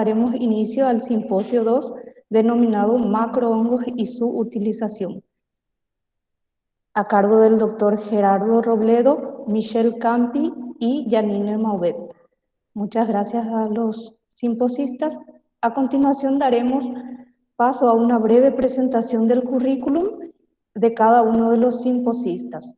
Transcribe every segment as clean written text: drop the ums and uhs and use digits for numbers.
daremos inicio al simposio 2 denominado Macrohongos y su utilización, a cargo del doctor Gerardo Robledo, Michelle Campi y Janine Mauvet. Muchas gracias a los simposistas. A continuación daremos paso a una breve presentación del currículum de cada uno de los simposistas.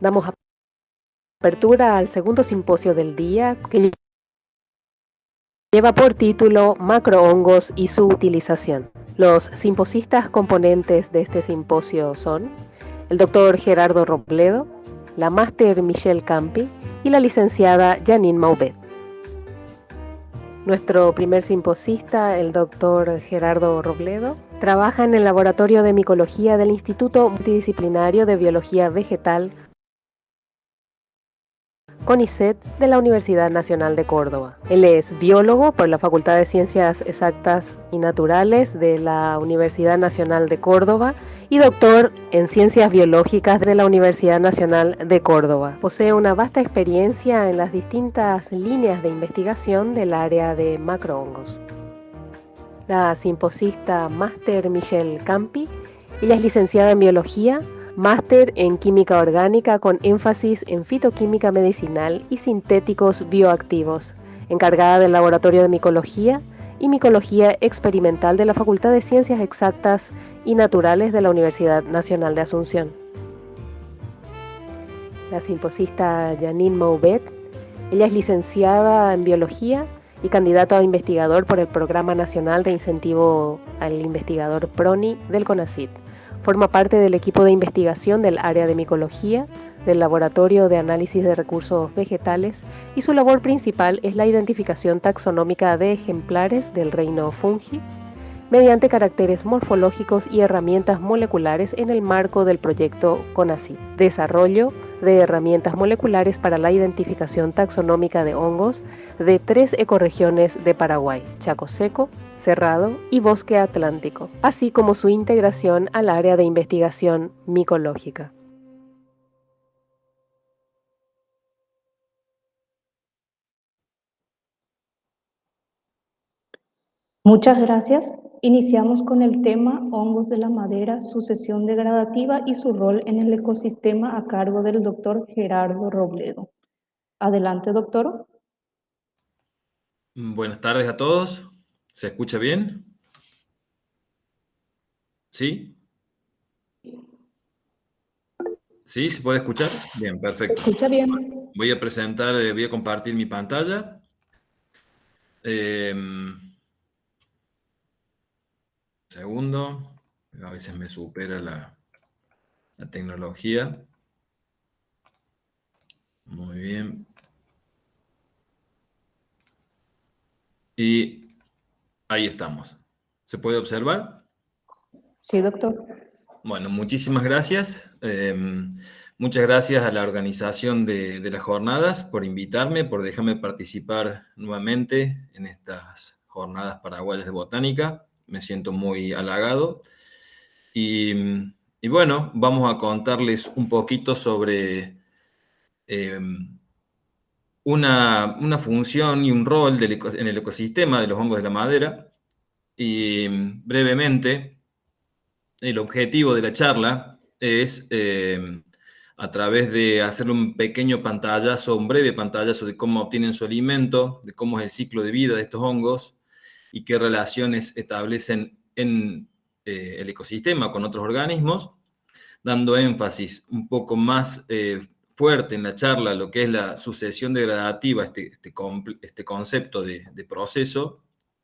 Damos apertura al segundo simposio del día, que lleva por título Macrohongos y su utilización. Los simposistas componentes de este simposio son el doctor Gerardo Robledo, la máster Michelle Campi y la licenciada Janine Mauvet. Nuestro primer simposista, el doctor Gerardo Robledo, trabaja en el Laboratorio de Micología del Instituto Multidisciplinario de Biología Vegetal CONICET de la Universidad Nacional de Córdoba. Él es biólogo por la Facultad de Ciencias Exactas y Naturales de la Universidad Nacional de Córdoba y doctor en Ciencias Biológicas de la Universidad Nacional de Córdoba. Posee una vasta experiencia en las distintas líneas de investigación del área de macrohongos. La simposista máster Michelle Campi, ella es licenciada en Biología, máster en Química Orgánica con énfasis en Fitoquímica Medicinal y Sintéticos Bioactivos, encargada del Laboratorio de Micología y Micología Experimental de la Facultad de Ciencias Exactas y Naturales de la Universidad Nacional de Asunción. La simposista Janine Mauvet, ella es licenciada en Biología y candidato a investigador por el Programa Nacional de Incentivo al Investigador PRONI del CONACYT. Forma parte del equipo de investigación del área de micología, del Laboratorio de Análisis de Recursos Vegetales y su labor principal es la identificación taxonómica de ejemplares del reino fungi mediante caracteres morfológicos y herramientas moleculares en el marco del proyecto CONACYT, desarrollo de herramientas moleculares para la identificación taxonómica de hongos de 3 ecorregiones de Paraguay: Chaco Seco, Cerrado y Bosque Atlántico, así como su integración al área de investigación micológica. Muchas gracias. Iniciamos con el tema hongos de la madera, sucesión degradativa y su rol en el ecosistema, a cargo del doctor Gerardo Robledo. Adelante, doctor. Buenas tardes a todos. ¿Se escucha bien? ¿Sí? ¿Sí? ¿Se puede escuchar? Bien, perfecto. ¿Se escucha bien? Voy a presentar, voy a compartir mi pantalla. Segundo. A veces me supera la tecnología. Muy bien. Y ahí estamos. ¿Se puede observar? Sí, doctor. Bueno, muchísimas gracias. Muchas gracias a la organización de las jornadas por invitarme, por dejarme participar nuevamente en estas jornadas paraguayas de botánica. Me siento muy halagado. Y bueno, vamos a contarles un poquito sobre una función y un rol en el ecosistema de los hongos de la madera. Y brevemente, el objetivo de la charla es, a través de hacer un pequeño pantallazo, un breve pantallazo de cómo obtienen su alimento, de cómo es el ciclo de vida de estos hongos y qué relaciones establecen en el ecosistema con otros organismos, dando énfasis un poco más fuerte en la charla a lo que es la sucesión degradativa, este concepto de proceso,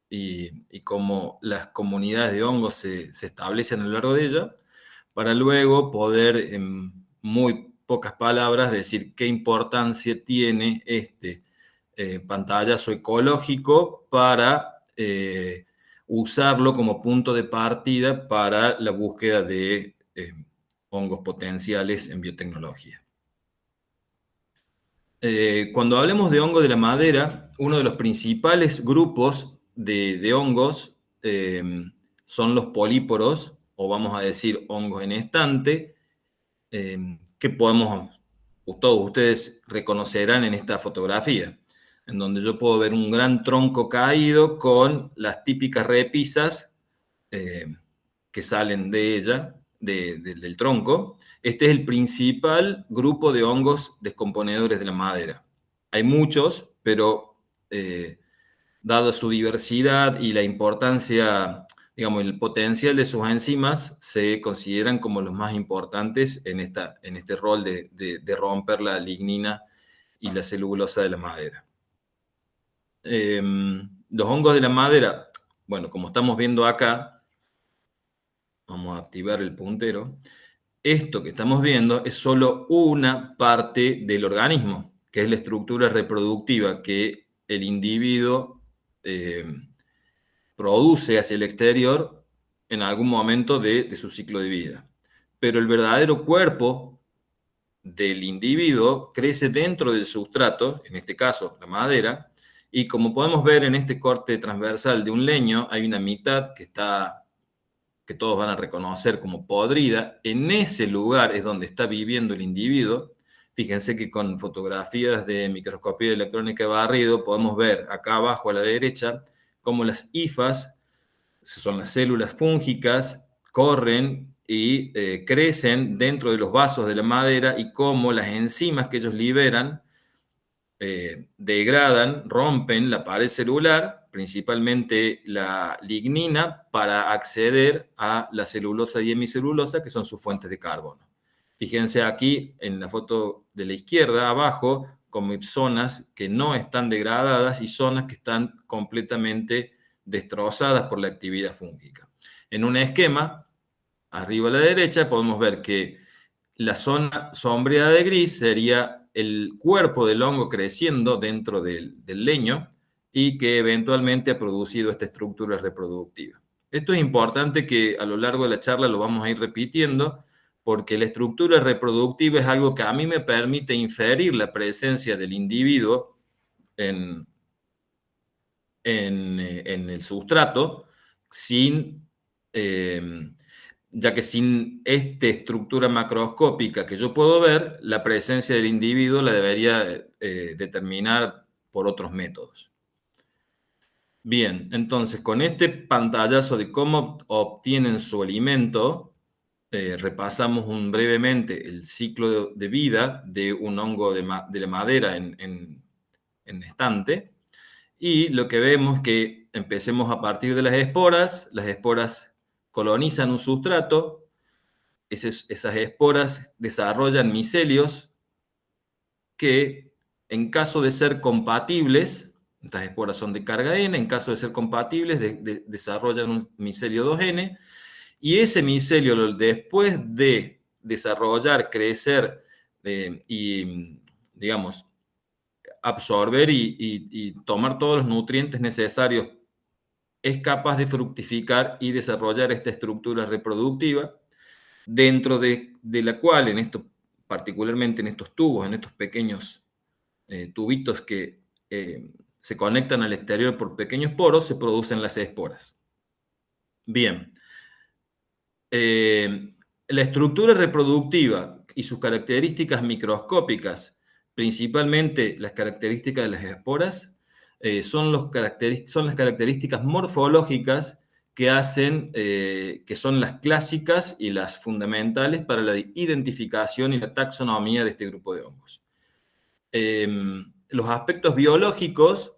y cómo las comunidades de hongos se establecen a lo largo de ella, para luego poder, en muy pocas palabras, decir qué importancia tiene este pantallazo ecológico para usarlo como punto de partida para la búsqueda de hongos potenciales en biotecnología. Cuando hablemos de hongo de la madera, uno de los principales grupos de hongos son los políporos, o vamos a decir hongos en estante, que todos ustedes reconocerán en esta fotografía, en donde yo puedo ver un gran tronco caído con las típicas repisas que salen de ella, del tronco. Este es el principal grupo de hongos descomponedores de la madera. Hay muchos, pero dada su diversidad y la importancia, digamos, el potencial de sus enzimas, se consideran como los más importantes en este rol de romper la lignina y la celulosa de la madera. Los hongos de la madera, bueno, como estamos viendo acá, vamos a activar el puntero. Esto que estamos viendo es solo una parte del organismo, que es la estructura reproductiva que el individuo produce hacia el exterior en algún momento de su ciclo de vida. Pero el verdadero cuerpo del individuo crece dentro del sustrato, en este caso la madera, y como podemos ver en este corte transversal de un leño, hay una mitad que todos van a reconocer como podrida. En ese lugar es donde está viviendo el individuo. Fíjense que con fotografías de microscopía electrónica de barrido podemos ver acá abajo a la derecha cómo las hifas, son las células fúngicas, corren y crecen dentro de los vasos de la madera, y cómo las enzimas que ellos liberan degradan, rompen la pared celular, principalmente la lignina, para acceder a la celulosa y hemicelulosa, que son sus fuentes de carbono. Fíjense aquí en la foto de la izquierda, abajo, como zonas que no están degradadas y zonas que están completamente destrozadas por la actividad fúngica. En un esquema, arriba a la derecha, podemos ver que la zona sombreada de gris sería el cuerpo del hongo creciendo dentro del leño y que eventualmente ha producido esta estructura reproductiva. Esto es importante, que a lo largo de la charla lo vamos a ir repitiendo, porque la estructura reproductiva es algo que a mí me permite inferir la presencia del individuo en el sustrato, ya que sin esta estructura macroscópica que yo puedo ver, la presencia del individuo la debería determinar por otros métodos. Bien, entonces con este pantallazo de cómo obtienen su alimento, repasamos brevemente el ciclo de vida de un hongo de la madera en estante, y lo que vemos es que empecemos a partir de las esporas colonizan un sustrato, esas esporas desarrollan micelios que, en caso de ser compatibles, estas esporas son de carga N, en caso de ser compatibles desarrollan un micelio 2N, y ese micelio, después de desarrollar, crecer y, digamos, absorber y tomar todos los nutrientes necesarios, es capaz de fructificar y desarrollar esta estructura reproductiva, dentro de la cual, particularmente en estos tubos, en estos pequeños tubitos que se conectan al exterior por pequeños poros, se producen las esporas. Bien. La estructura reproductiva y sus características microscópicas, principalmente las características de las esporas, son las características morfológicas que hacen, que son las clásicas y las fundamentales para la identificación y la taxonomía de este grupo de hongos. Los aspectos biológicos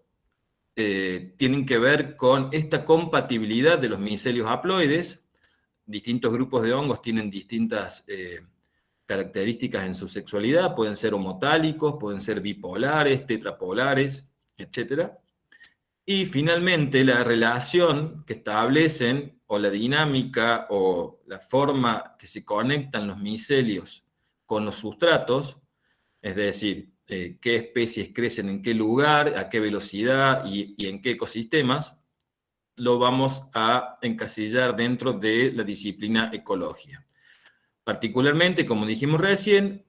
tienen que ver con esta compatibilidad de los micelios haploides. Distintos grupos de hongos tienen distintas características en su sexualidad, pueden ser homotálicos, pueden ser bipolares, tetrapolares, etc. Y finalmente la relación que establecen, o la dinámica, o la forma que se conectan los micelios con los sustratos, es decir, qué especies crecen en qué lugar, a qué velocidad y en qué ecosistemas, lo vamos a encasillar dentro de la disciplina ecología. Particularmente, como dijimos recién,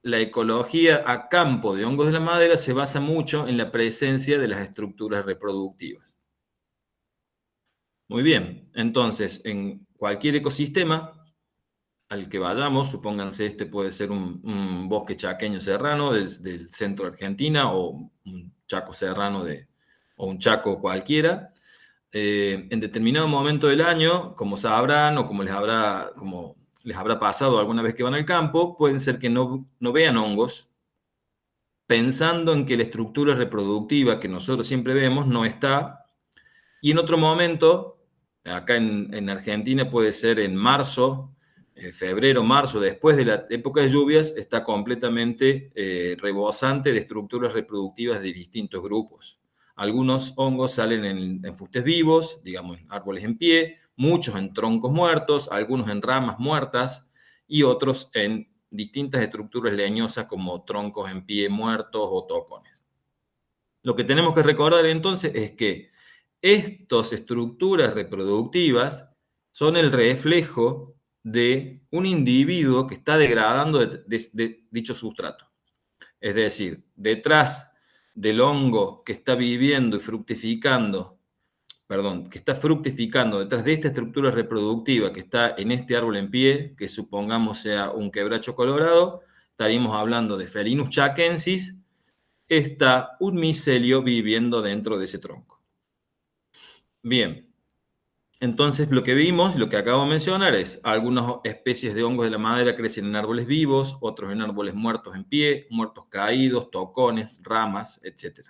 la ecología a campo de hongos de la madera se basa mucho en la presencia de las estructuras reproductivas. Muy bien, entonces, en cualquier ecosistema al que vayamos, supónganse este puede ser un bosque chaqueño serrano del centro de Argentina, o un chaco serrano o un chaco cualquiera, en determinado momento del año, como sabrán o como les habrá pasado alguna vez que van al campo, puede ser que no vean hongos, pensando en que la estructura reproductiva que nosotros siempre vemos no está, y en otro momento, acá en Argentina puede ser en marzo, febrero, marzo, después de la época de lluvias, está completamente rebosante de estructuras reproductivas de distintos grupos. Algunos hongos salen en fustes vivos, digamos, en árboles en pie, muchos en troncos muertos, algunos en ramas muertas y otros en distintas estructuras leñosas como troncos en pie muertos o tocones. Lo que tenemos que recordar entonces es que estas estructuras reproductivas son el reflejo de un individuo que está degradando de dicho sustrato. Es decir, detrás del hongo que está viviendo y fructificando, que está fructificando detrás de esta estructura reproductiva que está en este árbol en pie, que supongamos sea un quebracho colorado, estaríamos hablando de Felinus chaquensis, está un micelio viviendo dentro de ese tronco. Bien. Entonces, lo que vimos, lo que acabo de mencionar es algunas especies de hongos de la madera crecen en árboles vivos, otros en árboles muertos en pie, muertos caídos, tocones, ramas, etc.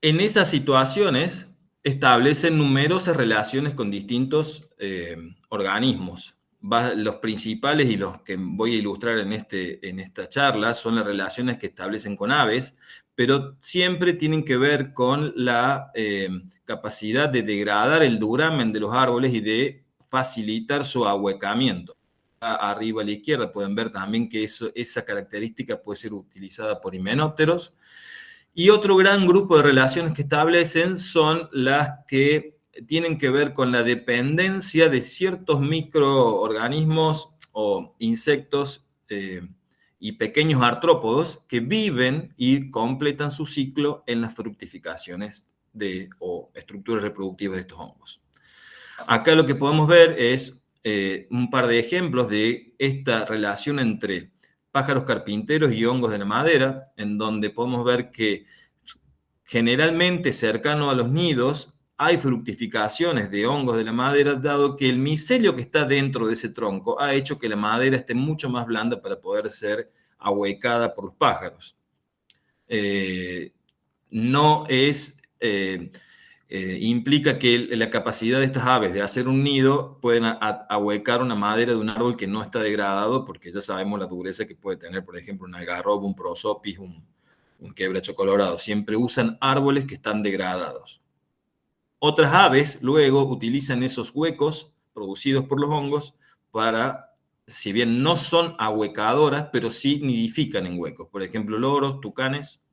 En esas situaciones establecen numerosas relaciones con distintos organismos. Los principales y los que voy a ilustrar en esta charla son las relaciones que establecen con aves, pero siempre tienen que ver con la capacidad de degradar el duramen de los árboles y de facilitar su ahuecamiento. Arriba a la izquierda pueden ver también que esa característica puede ser utilizada por himenópteros. Y otro gran grupo de relaciones que establecen son las que tienen que ver con la dependencia de ciertos microorganismos o insectos y pequeños artrópodos que viven y completan su ciclo en las fructificaciones o estructuras reproductivas de estos hongos. Acá lo que podemos ver es un par de ejemplos de esta relación entre pájaros carpinteros y hongos de la madera, en donde podemos ver que generalmente cercano a los nidos hay fructificaciones de hongos de la madera, dado que el micelio que está dentro de ese tronco ha hecho que la madera esté mucho más blanda para poder ser ahuecada por los pájaros. Implica que la capacidad de estas aves de hacer un nido pueden ahuecar una madera de un árbol que no está degradado, porque ya sabemos la dureza que puede tener, por ejemplo, un algarrobo, un prosopis, un quebracho colorado. Siempre usan árboles que están degradados. Otras aves luego utilizan esos huecos producidos por los hongos para, si bien no son ahuecadoras, pero sí nidifican en huecos. Por ejemplo, loros, tucanes.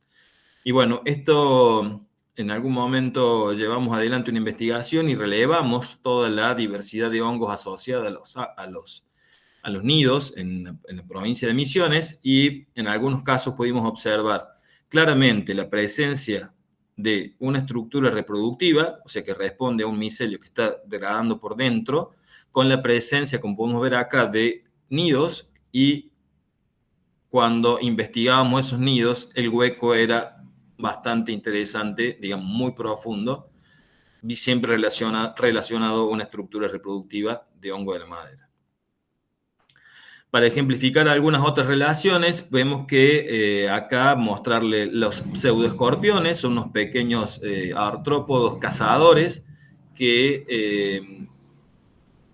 Y bueno, esto en algún momento llevamos adelante una investigación y relevamos toda la diversidad de hongos asociada a los nidos en la provincia de Misiones, y en algunos casos pudimos observar claramente la presencia de una estructura reproductiva, o sea que responde a un micelio que está degradando por dentro, con la presencia, como podemos ver acá, de nidos, y cuando investigábamos esos nidos, el hueco era bastante interesante, digamos, muy profundo, y siempre relacionado a una estructura reproductiva de hongo de la madera. Para ejemplificar algunas otras relaciones, vemos que acá mostrarle los pseudoescorpiones, son unos pequeños artrópodos cazadores que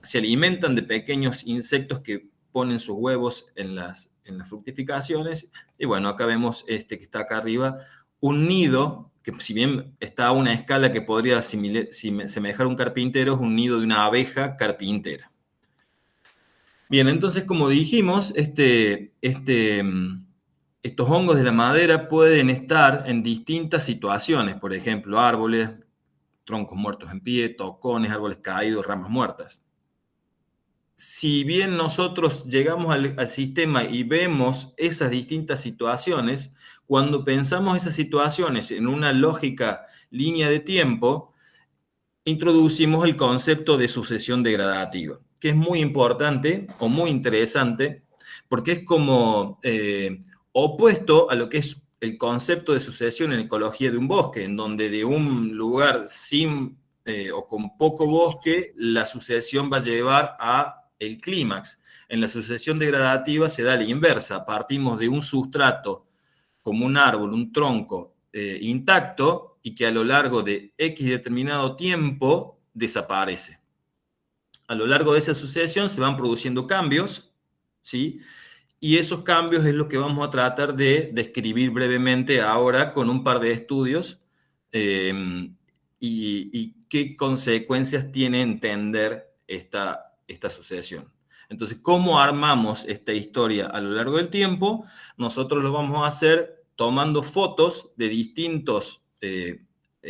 se alimentan de pequeños insectos que ponen sus huevos en las fructificaciones. Y bueno, acá vemos que está acá arriba, un nido, que si bien está a una escala que podría semejar a un carpintero, es un nido de una abeja carpintera. Bien, entonces, como dijimos, estos hongos de la madera pueden estar en distintas situaciones, por ejemplo, árboles, troncos muertos en pie, tocones, árboles caídos, ramas muertas. si bien nosotros llegamos al sistema y vemos esas distintas situaciones, cuando pensamos esas situaciones en una lógica línea de tiempo, introducimos el concepto de sucesión degradativa, que es muy importante o muy interesante, porque es como opuesto a lo que es el concepto de sucesión en ecología de un bosque, en donde de un lugar sin o con poco bosque, la sucesión va a llevar a el clímax. En la sucesión degradativa se da la inversa, partimos de un sustrato como un árbol, un tronco intacto y que a lo largo de X determinado tiempo desaparece. A lo largo de esa sucesión se van produciendo cambios, ¿sí? Y esos cambios es lo que vamos a tratar de describir brevemente ahora con un par de estudios y qué consecuencias tiene entender esta sucesión. Entonces, ¿cómo armamos esta historia a lo largo del tiempo? Nosotros lo vamos a hacer tomando fotos de distintas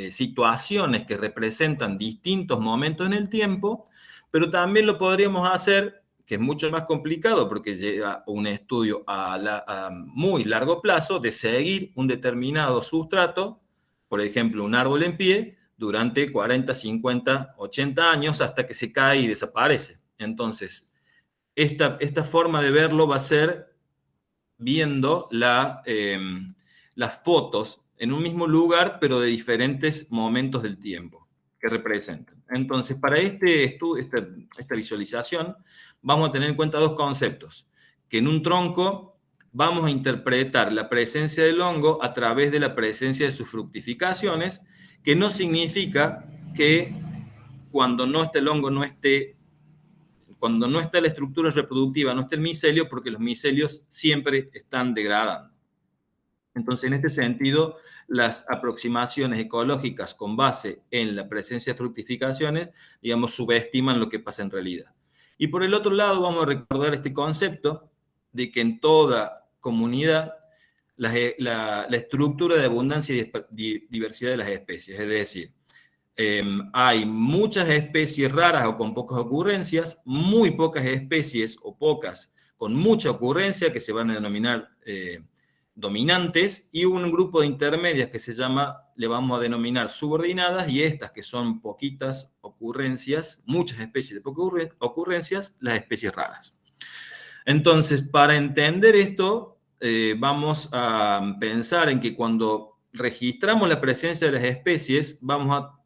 situaciones que representan distintos momentos en el tiempo, pero también lo podríamos hacer, que es mucho más complicado porque llega un estudio a muy largo plazo, de seguir un determinado sustrato, por ejemplo, un árbol en pie, durante 40, 50, 80 años hasta que se cae y desaparece. Entonces, esta forma de verlo va a ser viendo las fotos en un mismo lugar, pero de diferentes momentos del tiempo que representan. Entonces, para esta visualización, vamos a tener en cuenta dos conceptos. Que en un tronco vamos a interpretar la presencia del hongo a través de la presencia de sus fructificaciones, que no significa que cuando no esté el hongo cuando no está la estructura reproductiva, no está el micelio, porque los micelios siempre están degradando. Entonces, en este sentido, las aproximaciones ecológicas con base en la presencia de fructificaciones, digamos, subestiman lo que pasa en realidad. Y por el otro lado, vamos a recordar este concepto de que en toda comunidad la estructura de abundancia y diversidad de las especies, es decir, hay muchas especies raras o con pocas ocurrencias, muy pocas especies o pocas con mucha ocurrencia que se van a denominar dominantes, y un grupo de intermedias que le vamos a denominar subordinadas, y estas que son poquitas ocurrencias, muchas especies de pocas ocurrencias, las especies raras. Entonces, para entender esto, vamos a pensar en que cuando registramos la presencia de las especies, vamos a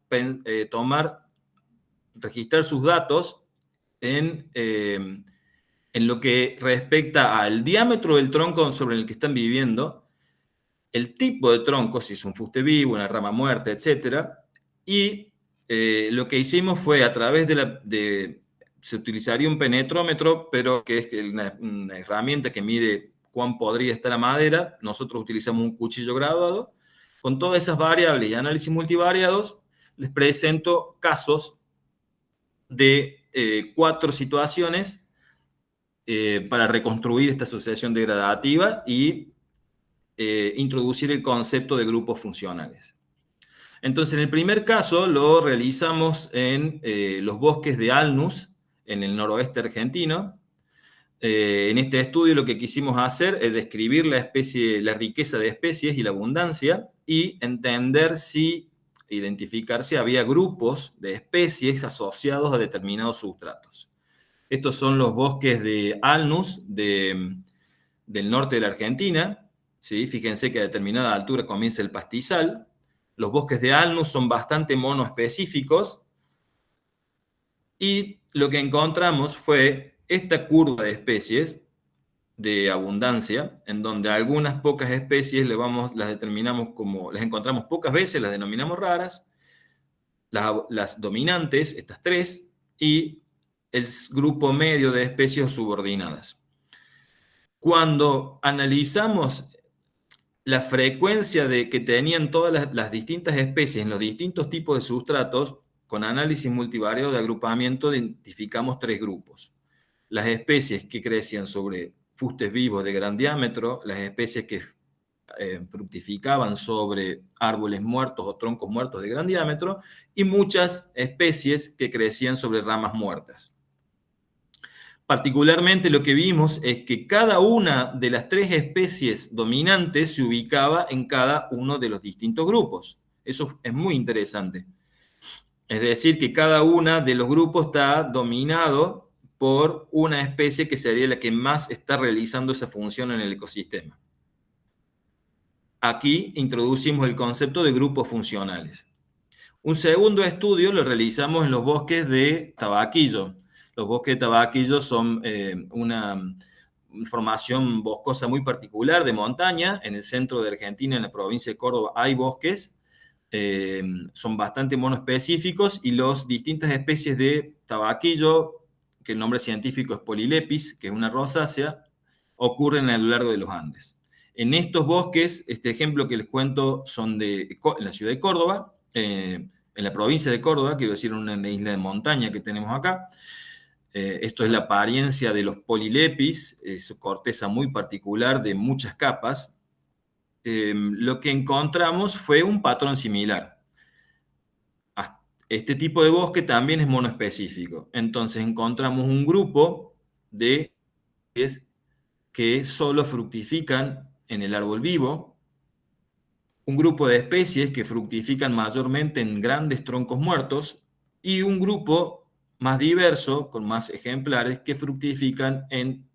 registrar sus datos en lo que respecta al diámetro del tronco sobre el que están viviendo, el tipo de tronco, si es un fuste vivo, una rama muerta, etc. Y lo que hicimos fue a través se utilizaría un penetrómetro, pero que es una herramienta que mide cuán podría estar la madera. Nosotros utilizamos un cuchillo graduado. Con todas esas variables y análisis multivariados, les presento casos de 4 situaciones para reconstruir esta sucesión degradativa y introducir el concepto de grupos funcionales. Entonces, en el primer caso lo realizamos en los bosques de Alnus, en el noroeste argentino. En este estudio lo que quisimos hacer es describir la riqueza de especies y la abundancia, y entender identificar si había grupos de especies asociados a determinados sustratos. Estos son los bosques de Alnus del norte de la Argentina, ¿sí? Fíjense que a determinada altura comienza el pastizal. Los bosques de Alnus son bastante monoespecíficos, y lo que encontramos fue esta curva de especies de abundancia, en donde algunas pocas especies las encontramos pocas veces, las denominamos raras, las dominantes, estas 3, y el grupo medio de especies subordinadas. Cuando analizamos la frecuencia que tenían todas las distintas especies en los distintos tipos de sustratos, con análisis multivariado de agrupamiento identificamos 3 grupos. Las especies que crecían sobre fustes vivos de gran diámetro, las especies que fructificaban sobre árboles muertos o troncos muertos de gran diámetro, y muchas especies que crecían sobre ramas muertas. Particularmente lo que vimos es que cada una de las 3 especies dominantes se ubicaba en cada uno de los distintos grupos. Eso es muy interesante. Es decir, que cada uno de los grupos está dominado por una especie que sería la que más está realizando esa función en el ecosistema. Aquí introducimos el concepto de grupos funcionales. Un segundo estudio lo realizamos en los bosques de tabaquillo. Los bosques de tabaquillo son una formación boscosa muy particular de montaña. En el centro de Argentina, en la provincia de Córdoba, hay bosques. Son bastante monoespecíficos y las distintas especies de tabaquillo, que el nombre científico es Polylepis, que es una rosácea, ocurren a lo largo de los Andes. En estos bosques, este ejemplo que les cuento son en la ciudad de Córdoba, en la provincia de Córdoba, quiero decir, en una isla de montaña que tenemos acá. Esto es la apariencia de los Polylepis, su corteza muy particular de muchas capas. Lo que encontramos fue un patrón similar. Este tipo de bosque también es monoespecífico. Entonces encontramos un grupo de especies que solo fructifican en el árbol vivo, un grupo de especies que fructifican mayormente en grandes troncos muertos y un grupo más diverso, con más ejemplares, que fructifican en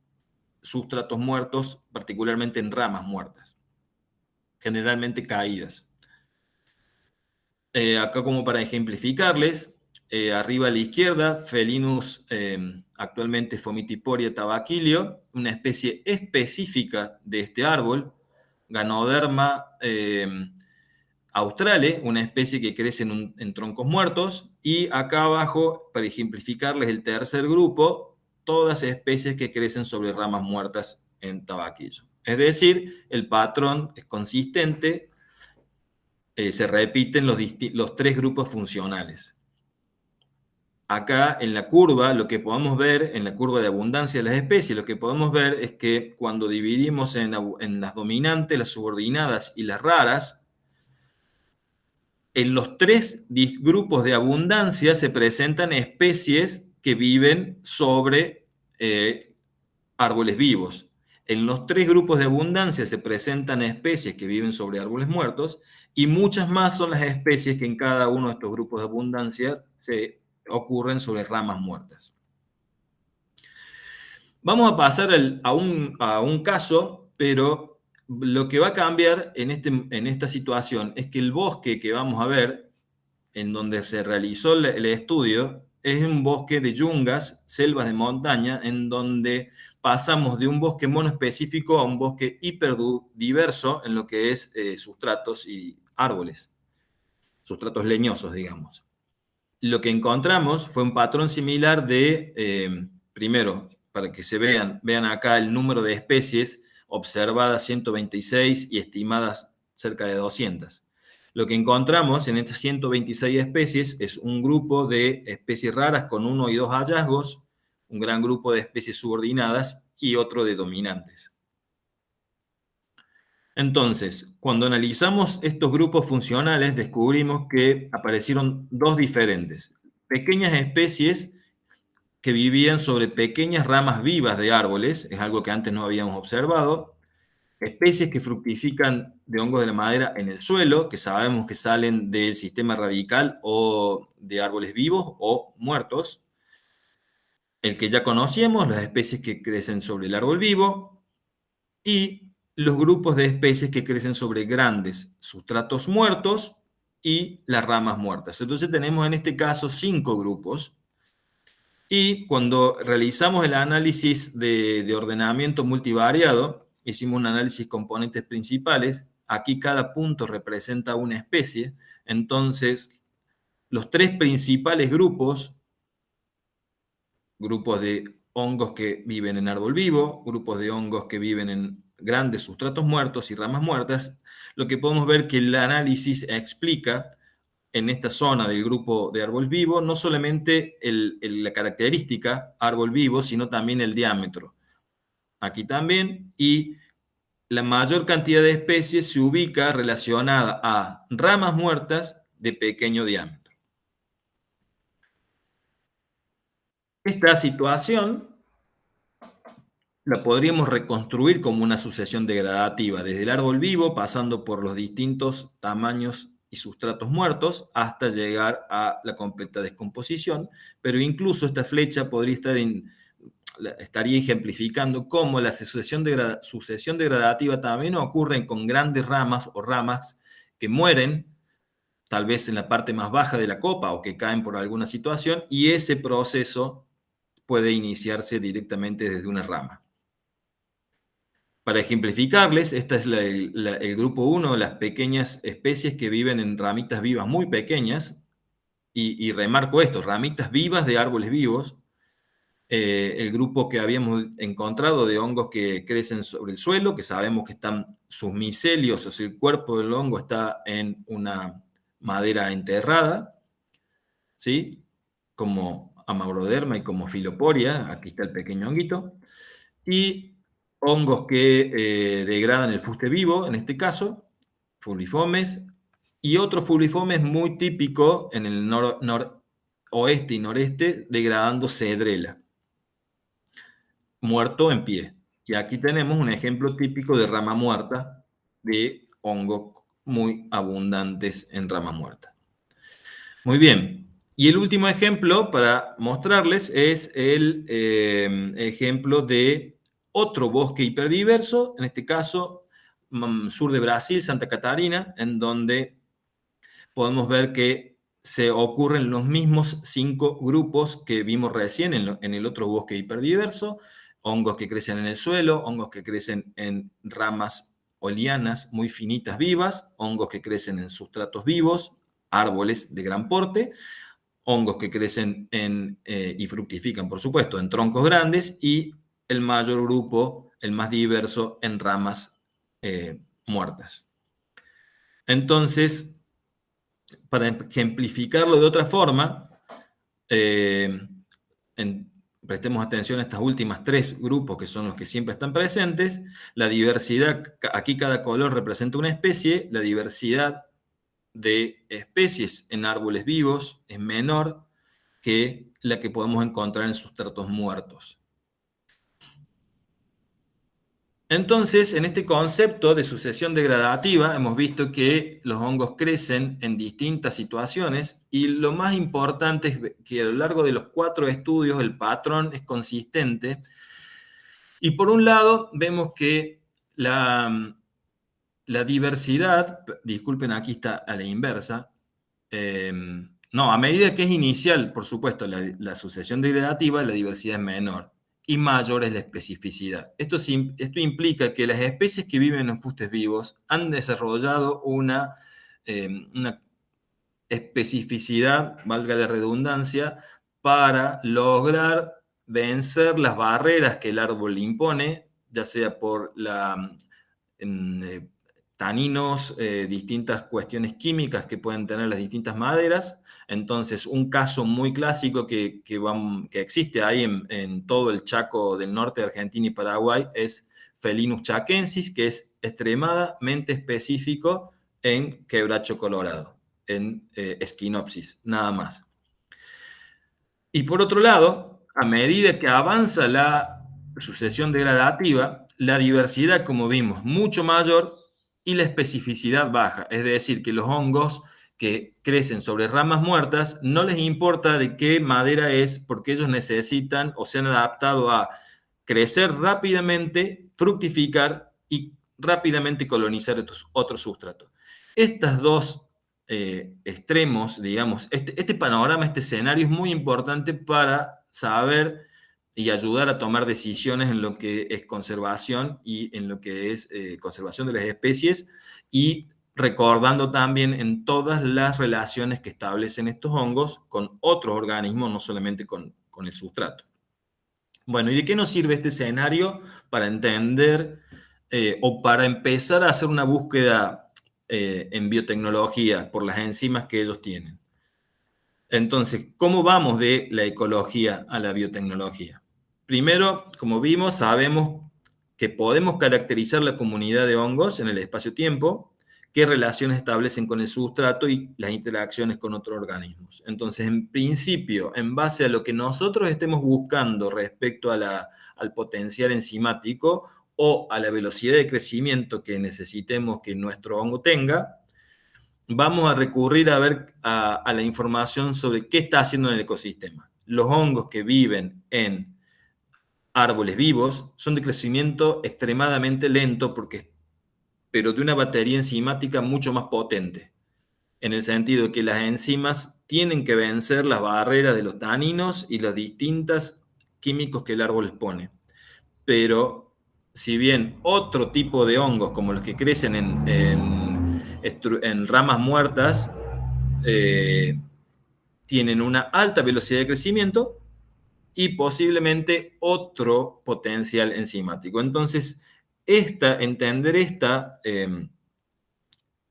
sustratos muertos, particularmente en ramas muertas, generalmente caídas. Acá como para ejemplificarles, arriba a la izquierda, Felinus actualmente Fomitiporia tabaquilio, una especie específica de este árbol, Ganoderma australe, una especie que crece en troncos muertos, y acá abajo, para ejemplificarles el tercer grupo, todas especies que crecen sobre ramas muertas en tabaquillo. Es decir, el patrón es consistente, se repiten los 3 grupos funcionales. Acá en la curva, lo que podemos ver, en la curva de abundancia de las especies, lo que podemos ver es que cuando dividimos en las dominantes, las subordinadas y las raras, en los 3 grupos de abundancia se presentan especies que viven sobre árboles vivos. En los 3 grupos de abundancia se presentan especies que viven sobre árboles muertos y muchas más son las especies que en cada uno de estos grupos de abundancia se ocurren sobre ramas muertas. Vamos a pasar a un caso, pero lo que va a cambiar en esta situación es que el bosque que vamos a ver, en donde se realizó el estudio, es un bosque de yungas, selvas de montaña, en donde pasamos de un bosque monoespecífico a un bosque hiperdiverso en lo que es sustratos y árboles, sustratos leñosos, digamos. Lo que encontramos fue un patrón similar de, primero, para que se vean acá el número de especies observadas 126 y estimadas cerca de 200. Lo que encontramos en estas 126 especies es un grupo de especies raras con 1 y 2 hallazgos, un gran grupo de especies subordinadas y otro de dominantes. Entonces, cuando analizamos estos grupos funcionales, descubrimos que aparecieron 2 diferentes. Pequeñas especies que vivían sobre pequeñas ramas vivas de árboles, es algo que antes no habíamos observado. Especies que fructifican de hongos de la madera en el suelo, que sabemos que salen del sistema radical o de árboles vivos o muertos. El que ya conocíamos, las especies que crecen sobre el árbol vivo. Y los grupos de especies que crecen sobre grandes sustratos muertos y las ramas muertas. Entonces tenemos en este caso 5 grupos. Y cuando realizamos el análisis de ordenamiento multivariado, hicimos un análisis componentes principales. Aquí cada punto representa una especie. Entonces, los 3 principales grupos de hongos que viven en árbol vivo, grupos de hongos que viven en grandes sustratos muertos y ramas muertas, lo que podemos ver que el análisis explica en esta zona del grupo de árbol vivo no solamente la característica árbol vivo, sino también el diámetro. Aquí también, y la mayor cantidad de especies se ubica relacionada a ramas muertas de pequeño diámetro. Esta situación la podríamos reconstruir como una sucesión degradativa, desde el árbol vivo, pasando por los distintos tamaños y sustratos muertos, hasta llegar a la completa descomposición, pero incluso esta flecha podría estaría ejemplificando cómo la sucesión degradativa también ocurre con grandes ramas o ramas que mueren, tal vez en la parte más baja de la copa o que caen por alguna situación, y ese proceso puede iniciarse directamente desde una rama. Para ejemplificarles, este es el grupo 1, las pequeñas especies que viven en ramitas vivas muy pequeñas, y remarco esto, ramitas vivas de árboles vivos. El grupo que habíamos encontrado de hongos que crecen sobre el suelo, que sabemos que están sus micelios, o sea, el cuerpo del hongo está en una madera enterrada, ¿sí? Como Amauroderma y como Filoporia, aquí está el pequeño honguito, y hongos que degradan el fuste vivo, en este caso, fuliformes, y otro fuliformes muy típico en el noroeste y noreste, degradando cedrela, muerto en pie. Y aquí tenemos un ejemplo típico de rama muerta, de hongos muy abundantes en rama muerta. Muy bien. Y el último ejemplo para mostrarles es el ejemplo de otro bosque hiperdiverso, en este caso sur de Brasil, Santa Catarina, en donde podemos ver que se ocurren los mismos 5 grupos que vimos recién en el otro bosque hiperdiverso: hongos que crecen en el suelo, hongos que crecen en ramas o lianas muy finitas vivas, hongos que crecen en sustratos vivos, árboles de gran porte, hongos que crecen y fructifican, por supuesto, en troncos grandes, y el mayor grupo, el más diverso, en ramas muertas. Entonces, para ejemplificarlo de otra forma, prestemos atención a estas últimas 3 grupos que son los que siempre están presentes. La diversidad, aquí cada color representa una especie, la diversidad de especies en árboles vivos es menor que la que podemos encontrar en sustratos muertos. Entonces, en este concepto de sucesión degradativa, hemos visto que los hongos crecen en distintas situaciones, y lo más importante es que a lo largo de los 4 estudios el patrón es consistente. Y por un lado, vemos que la diversidad, disculpen, aquí está a la inversa, no, a medida que es inicial, por supuesto, la sucesión degradativa, la diversidad es menor y mayor es la especificidad. Esto implica que las especies que viven en fustes vivos han desarrollado una especificidad, valga la redundancia, para lograr vencer las barreras que el árbol impone, ya sea por taninos, distintas cuestiones químicas que pueden tener las distintas maderas. Entonces, un caso muy clásico que existe ahí en todo el Chaco del norte de Argentina y Paraguay es Felinus chaquensis, que es extremadamente específico en quebracho colorado, en Schinopsis, nada más. Y por otro lado, a medida que avanza la sucesión degradativa, la diversidad, como vimos, mucho mayor y la especificidad baja. Es decir, que los hongos que crecen sobre ramas muertas no les importa de qué madera es, porque ellos necesitan o se han adaptado a crecer rápidamente, fructificar y rápidamente colonizar otros sustratos. Estas dos extremos, digamos, este panorama, este escenario es muy importante para saber y ayudar a tomar decisiones en lo que es conservación y en lo que es conservación de las especies, y recordando también en todas las relaciones que establecen estos hongos con otros organismos, no solamente con el sustrato. Bueno, ¿y de qué nos sirve este escenario para entender o para empezar a hacer una búsqueda en biotecnología por las enzimas que ellos tienen? Entonces, ¿cómo vamos de la ecología a la biotecnología? Primero, como vimos, sabemos que podemos caracterizar la comunidad de hongos en el espacio-tiempo, qué relaciones establecen con el sustrato y las interacciones con otros organismos. Entonces, en principio, en base a lo que nosotros estemos buscando respecto a al potencial enzimático o a la velocidad de crecimiento que necesitemos que nuestro hongo tenga, vamos a recurrir a ver a la información sobre qué está haciendo en el ecosistema. Los hongos que viven en árboles vivos son de crecimiento extremadamente lento, pero de una batería enzimática mucho más potente, en el sentido de que las enzimas tienen que vencer las barreras de los taninos y los distintos químicos que el árbol les pone. Pero si bien otro tipo de hongos, como los que crecen en ramas muertas, tienen una alta velocidad de crecimiento y posiblemente otro potencial enzimático. Entonces, entender esta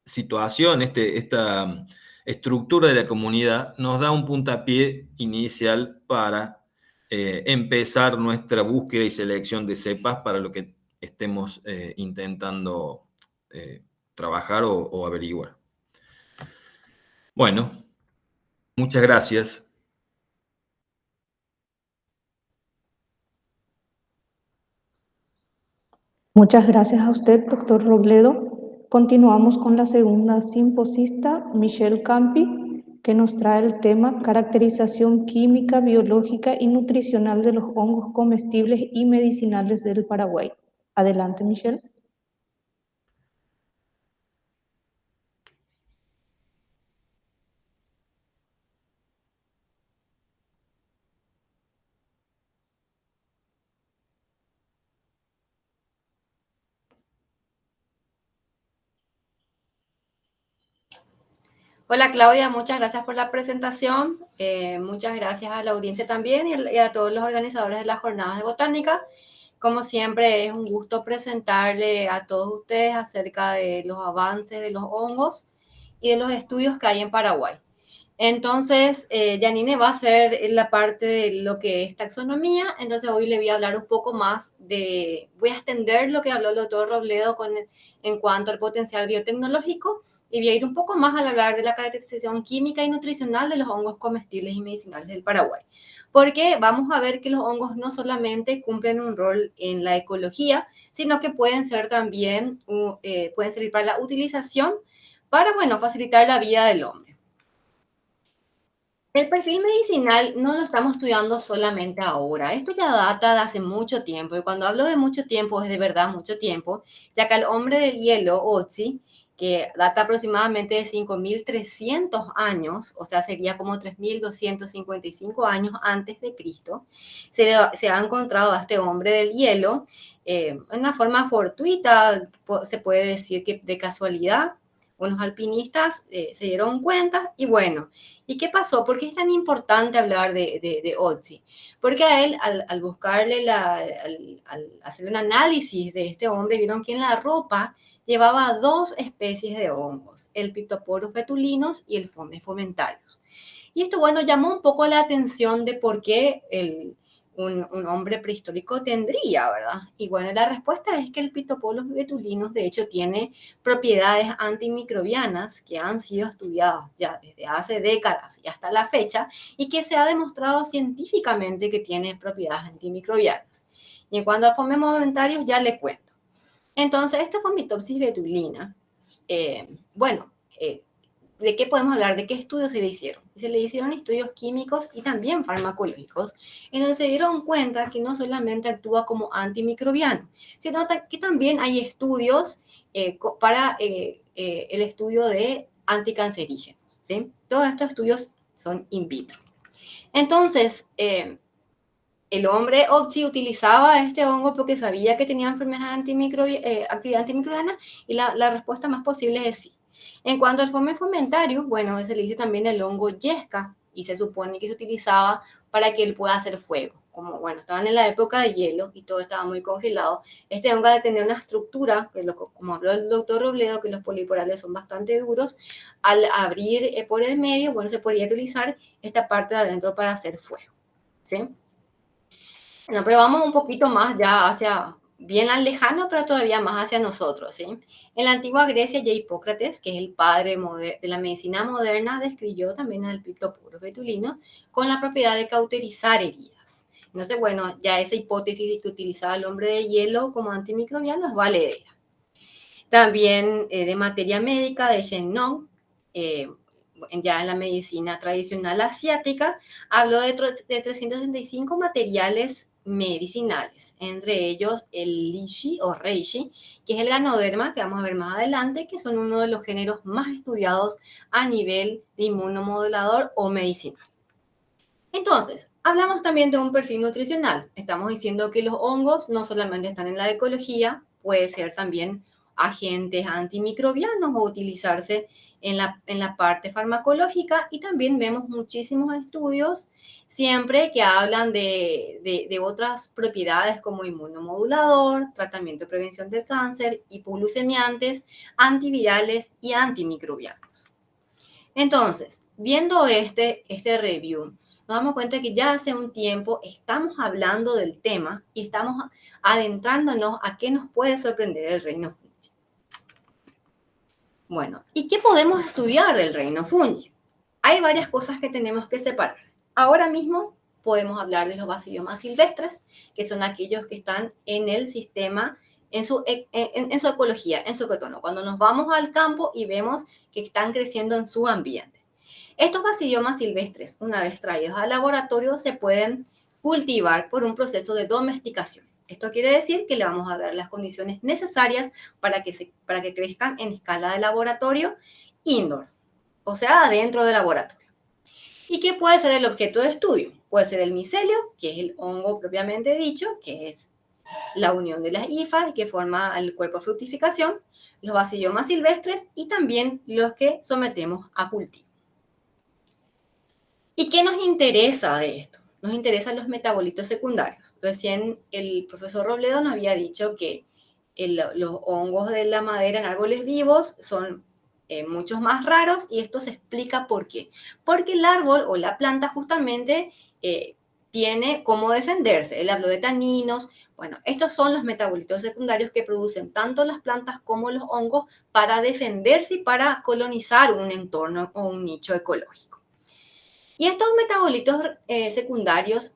situación, esta estructura de la comunidad, nos da un puntapié inicial para empezar nuestra búsqueda y selección de cepas para lo que estemos intentando trabajar o averiguar. Bueno, muchas gracias. Muchas gracias a usted, doctor Robledo. Continuamos con la segunda simposista, Michelle Campi, que nos trae el tema Caracterización química, biológica y nutricional de los hongos comestibles y medicinales del Paraguay. Adelante, Michelle. Hola Claudia, muchas gracias por la presentación. Muchas gracias a la audiencia también y a todos los organizadores de las jornadas de botánica. Como siempre, es un gusto presentarle a todos ustedes acerca de los avances de los hongos y de los estudios que hay en Paraguay. Entonces, Janine va a hacer la parte de lo que es taxonomía. Entonces, hoy le voy a hablar un poco más voy a extender lo que habló el doctor Robledo en cuanto al potencial biotecnológico. Y voy a ir un poco más al hablar de la caracterización química y nutricional de los hongos comestibles y medicinales del Paraguay. Porque vamos a ver que los hongos no solamente cumplen un rol en la ecología, sino que pueden ser también, pueden servir para la utilización para, bueno, facilitar la vida del hombre. El perfil medicinal no lo estamos estudiando solamente ahora. Esto ya data de hace mucho tiempo. Y cuando hablo de mucho tiempo, es de verdad mucho tiempo, ya que el hombre del hielo, Otzi, que data aproximadamente de 5.300 años, o sea, sería como 3.255 años antes de Cristo, se ha encontrado a este hombre del hielo en una forma fortuita, se puede decir que de casualidad. Unos alpinistas se dieron cuenta y bueno, ¿y qué pasó? ¿Por qué es tan importante hablar de Otzi? Porque a él, al buscarle, al hacerle un análisis de este hombre, vieron que en la ropa llevaba dos especies de hongos, el Phytophthora betulinus y el Fomes fomentarius. Y esto, bueno, llamó un poco la atención de por qué un hombre prehistórico tendría, ¿verdad? Y bueno, la respuesta es que el Phytophthora betulinus, de hecho, tiene propiedades antimicrobianas que han sido estudiadas ya desde hace décadas y hasta la fecha, y que se ha demostrado científicamente que tiene propiedades antimicrobianas. Y en cuanto a Fomes momentarios, ya le cuento. Entonces, esta Fomitopsis betulina, ¿de qué podemos hablar? ¿De qué estudios se le hicieron? Se le hicieron estudios químicos y también farmacológicos, en donde se dieron cuenta que no solamente actúa como antimicrobiano, sino que también hay estudios para el estudio de anticancerígenos, ¿sí? Todos estos estudios son in vitro. Entonces, el hombre Otzi utilizaba este hongo porque sabía que tenía enfermedad actividad antimicrobiana y la respuesta más posible es sí. En cuanto al Fomes fomentarius, bueno, se le dice también el hongo yesca y se supone que se utilizaba para que él pueda hacer fuego. Como, bueno, estaban en la época de hielo y todo estaba muy congelado, este hongo de tener una estructura, como habló el doctor Robledo, que los poliporales son bastante duros, al abrir por el medio, bueno, se podría utilizar esta parte de adentro para hacer fuego, ¿sí? Bueno, pero vamos un poquito más ya hacia bien al lejano, pero todavía más hacia nosotros, ¿sí? En la antigua Grecia, ya Hipócrates, que es el padre de la medicina moderna, describió también al pictopuro fetulino con la propiedad de cauterizar heridas. Entonces, bueno, ya esa hipótesis de que utilizaba el hombre de hielo como antimicrobiano es valedera. También de materia médica de Shen Nong, ya en la medicina tradicional asiática, habló de 365 materiales medicinales, entre ellos el Lishi o Reishi, que es el Ganoderma, que vamos a ver más adelante, que son uno de los géneros más estudiados a nivel de inmunomodulador o medicinal. Entonces, hablamos también de un perfil nutricional. Estamos diciendo que los hongos no solamente están en la ecología, puede ser también agentes antimicrobianos o utilizarse en la parte farmacológica, y también vemos muchísimos estudios siempre que hablan de otras propiedades como inmunomodulador, tratamiento de prevención del cáncer, hipoglucemiantes, antivirales y antimicrobianos. Entonces, viendo este review, nos damos cuenta que ya hace un tiempo estamos hablando del tema y estamos adentrándonos a qué nos puede sorprender el reino fungi. Bueno, ¿y qué podemos estudiar del reino fungi? Hay varias cosas que tenemos que separar. Ahora mismo podemos hablar de los bacillomas silvestres, que son aquellos que están en el sistema, en su ecología, en su ectono. Cuando nos vamos al campo y vemos que están creciendo en su ambiente. Estos bacillomas silvestres, una vez traídos al laboratorio, se pueden cultivar por un proceso de domesticación. Esto quiere decir que le vamos a dar las condiciones necesarias para que crezcan en escala de laboratorio indoor, o sea, adentro del laboratorio. ¿Y qué puede ser el objeto de estudio? Puede ser el micelio, que es el hongo propiamente dicho, que es la unión de las hifas que forma el cuerpo de fructificación, los bacillomas silvestres y también los que sometemos a cultivo. ¿Y qué nos interesa de esto? Nos interesan los metabolitos secundarios. Recién el profesor Robledo nos había dicho que los hongos de la madera en árboles vivos son muchos más raros, y esto se explica por qué. Porque el árbol o la planta justamente tiene cómo defenderse. Él habló de taninos. Bueno, estos son los metabolitos secundarios que producen tanto las plantas como los hongos para defenderse y para colonizar un entorno o un nicho ecológico. Y estos metabolitos secundarios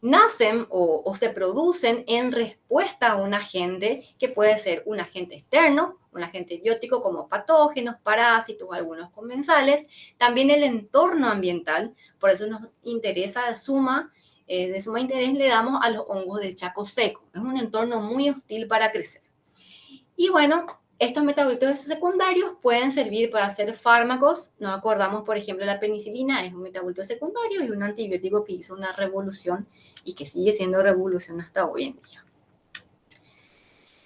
nacen o se producen en respuesta a un agente que puede ser un agente externo, un agente biótico como patógenos, parásitos, algunos comensales, también el entorno ambiental. Por eso nos interesa de suma interés le damos a los hongos del Chaco seco. Es un entorno muy hostil para crecer. Y bueno, estos metabolitos secundarios pueden servir para hacer fármacos. Nos acordamos, por ejemplo, la penicilina es un metabolito secundario y un antibiótico que hizo una revolución y que sigue siendo revolución hasta hoy en día.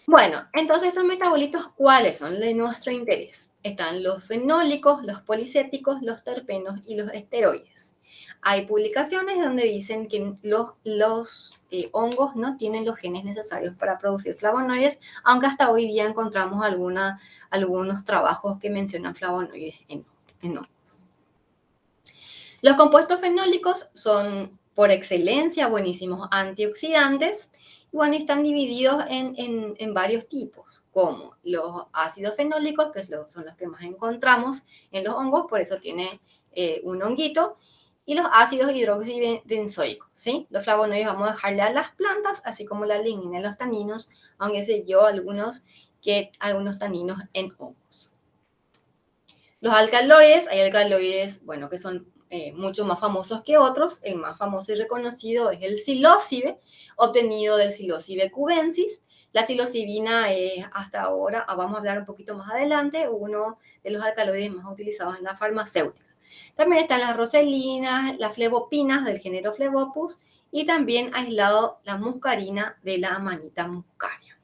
Bueno, entonces estos metabolitos, ¿cuáles son de nuestro interés? Están los fenólicos, los policéticos, los terpenos y los esteroides. Hay publicaciones donde dicen que los hongos no tienen los genes necesarios para producir flavonoides, aunque hasta hoy día encontramos algunos trabajos que mencionan flavonoides en hongos. Los compuestos fenólicos son por excelencia buenísimos antioxidantes, y bueno, están divididos en varios tipos, como los ácidos fenólicos, que son los que más encontramos en los hongos, por eso tiene un honguito, y los ácidos hidroxibenzoicos, ¿sí? Los flavonoides vamos a dejarle a las plantas, así como la lignina y los taninos, aunque se vio algunos taninos en hongos. Los alcaloides, hay alcaloides, bueno, que son mucho más famosos que otros. El más famoso y reconocido es el psilocibe, obtenido del Psilocybe cubensis. La psilocibina es hasta ahora, vamos a hablar un poquito más adelante, uno de los alcaloides más utilizados en la farmacéutica. También están las roselinas, las flevopinas del género Flevopus, y también aislado la muscarina de la Amanita muscaria.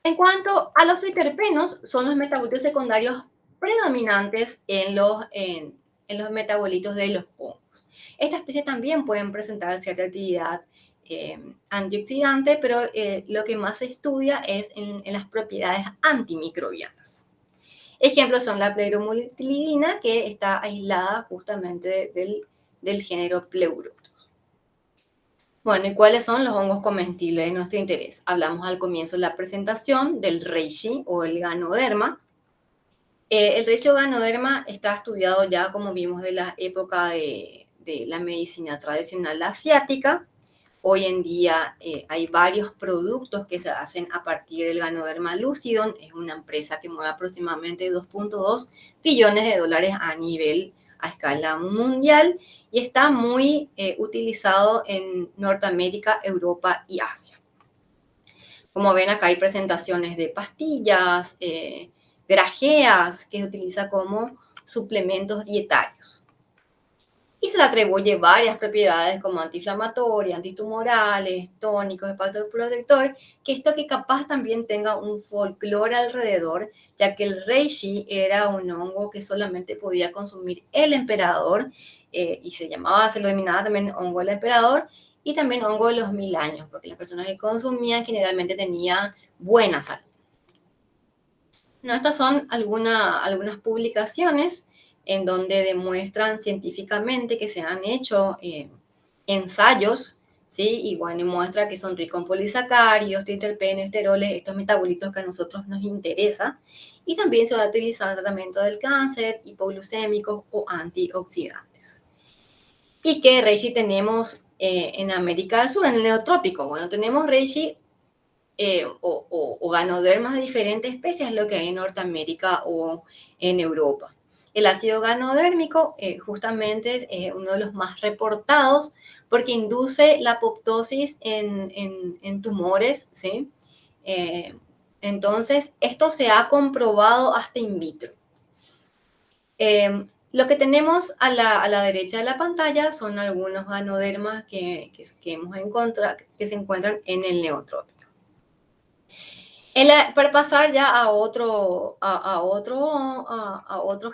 En cuanto a los triterpenos, son los metabolitos secundarios predominantes en los metabolitos de los hongos. Estas especies también pueden presentar cierta actividad antioxidante, pero lo que más se estudia es en las propiedades antimicrobianas. Ejemplos son la pleuromultilidina, que está aislada justamente del género Pleurotus. Bueno, ¿y cuáles son los hongos comestibles de nuestro interés? Hablamos al comienzo de la presentación del reishi o el ganoderma. El reishi o ganoderma está estudiado ya, como vimos, de la época de la medicina tradicional asiática. Hoy en día hay varios productos que se hacen a partir del Ganoderma Lucidon. Es una empresa que mueve aproximadamente 2.2 billones de dólares a escala mundial y está muy utilizado en Norteamérica, Europa y Asia. Como ven, acá hay presentaciones de pastillas, grajeas, que se utiliza como suplementos dietarios. Y se le atribuye varias propiedades como antiinflamatoria, antitumorales, tónicos, hepatoprotector, que esto que capaz también tenga un folclore alrededor, ya que el reishi era un hongo que solamente podía consumir el emperador, y se lo denominaba también hongo del emperador, y también hongo de los 1000 años, porque las personas que consumían generalmente tenían buena salud. No, estas son algunas publicaciones en donde demuestran científicamente que se han hecho ensayos, ¿sí? Y bueno, y muestra que son ricos en polisacáridos, triterpenos, esteroles, estos metabolitos que a nosotros nos interesan. Y también se va a utilizar en el tratamiento del cáncer, hipoglucémicos o antioxidantes. ¿Y qué reishi tenemos en América del Sur, en el neotrópico? Bueno, tenemos reishi o ganodermas de diferentes especies, lo que hay en Norteamérica o en Europa. El ácido ganodérmico justamente es uno de los más reportados porque induce la apoptosis en tumores, ¿sí? Entonces, esto se ha comprobado hasta in vitro. Lo que tenemos a la derecha de la pantalla son algunos ganodermas que hemos encontrado, que se encuentran en el neotrópico. Para pasar ya a otro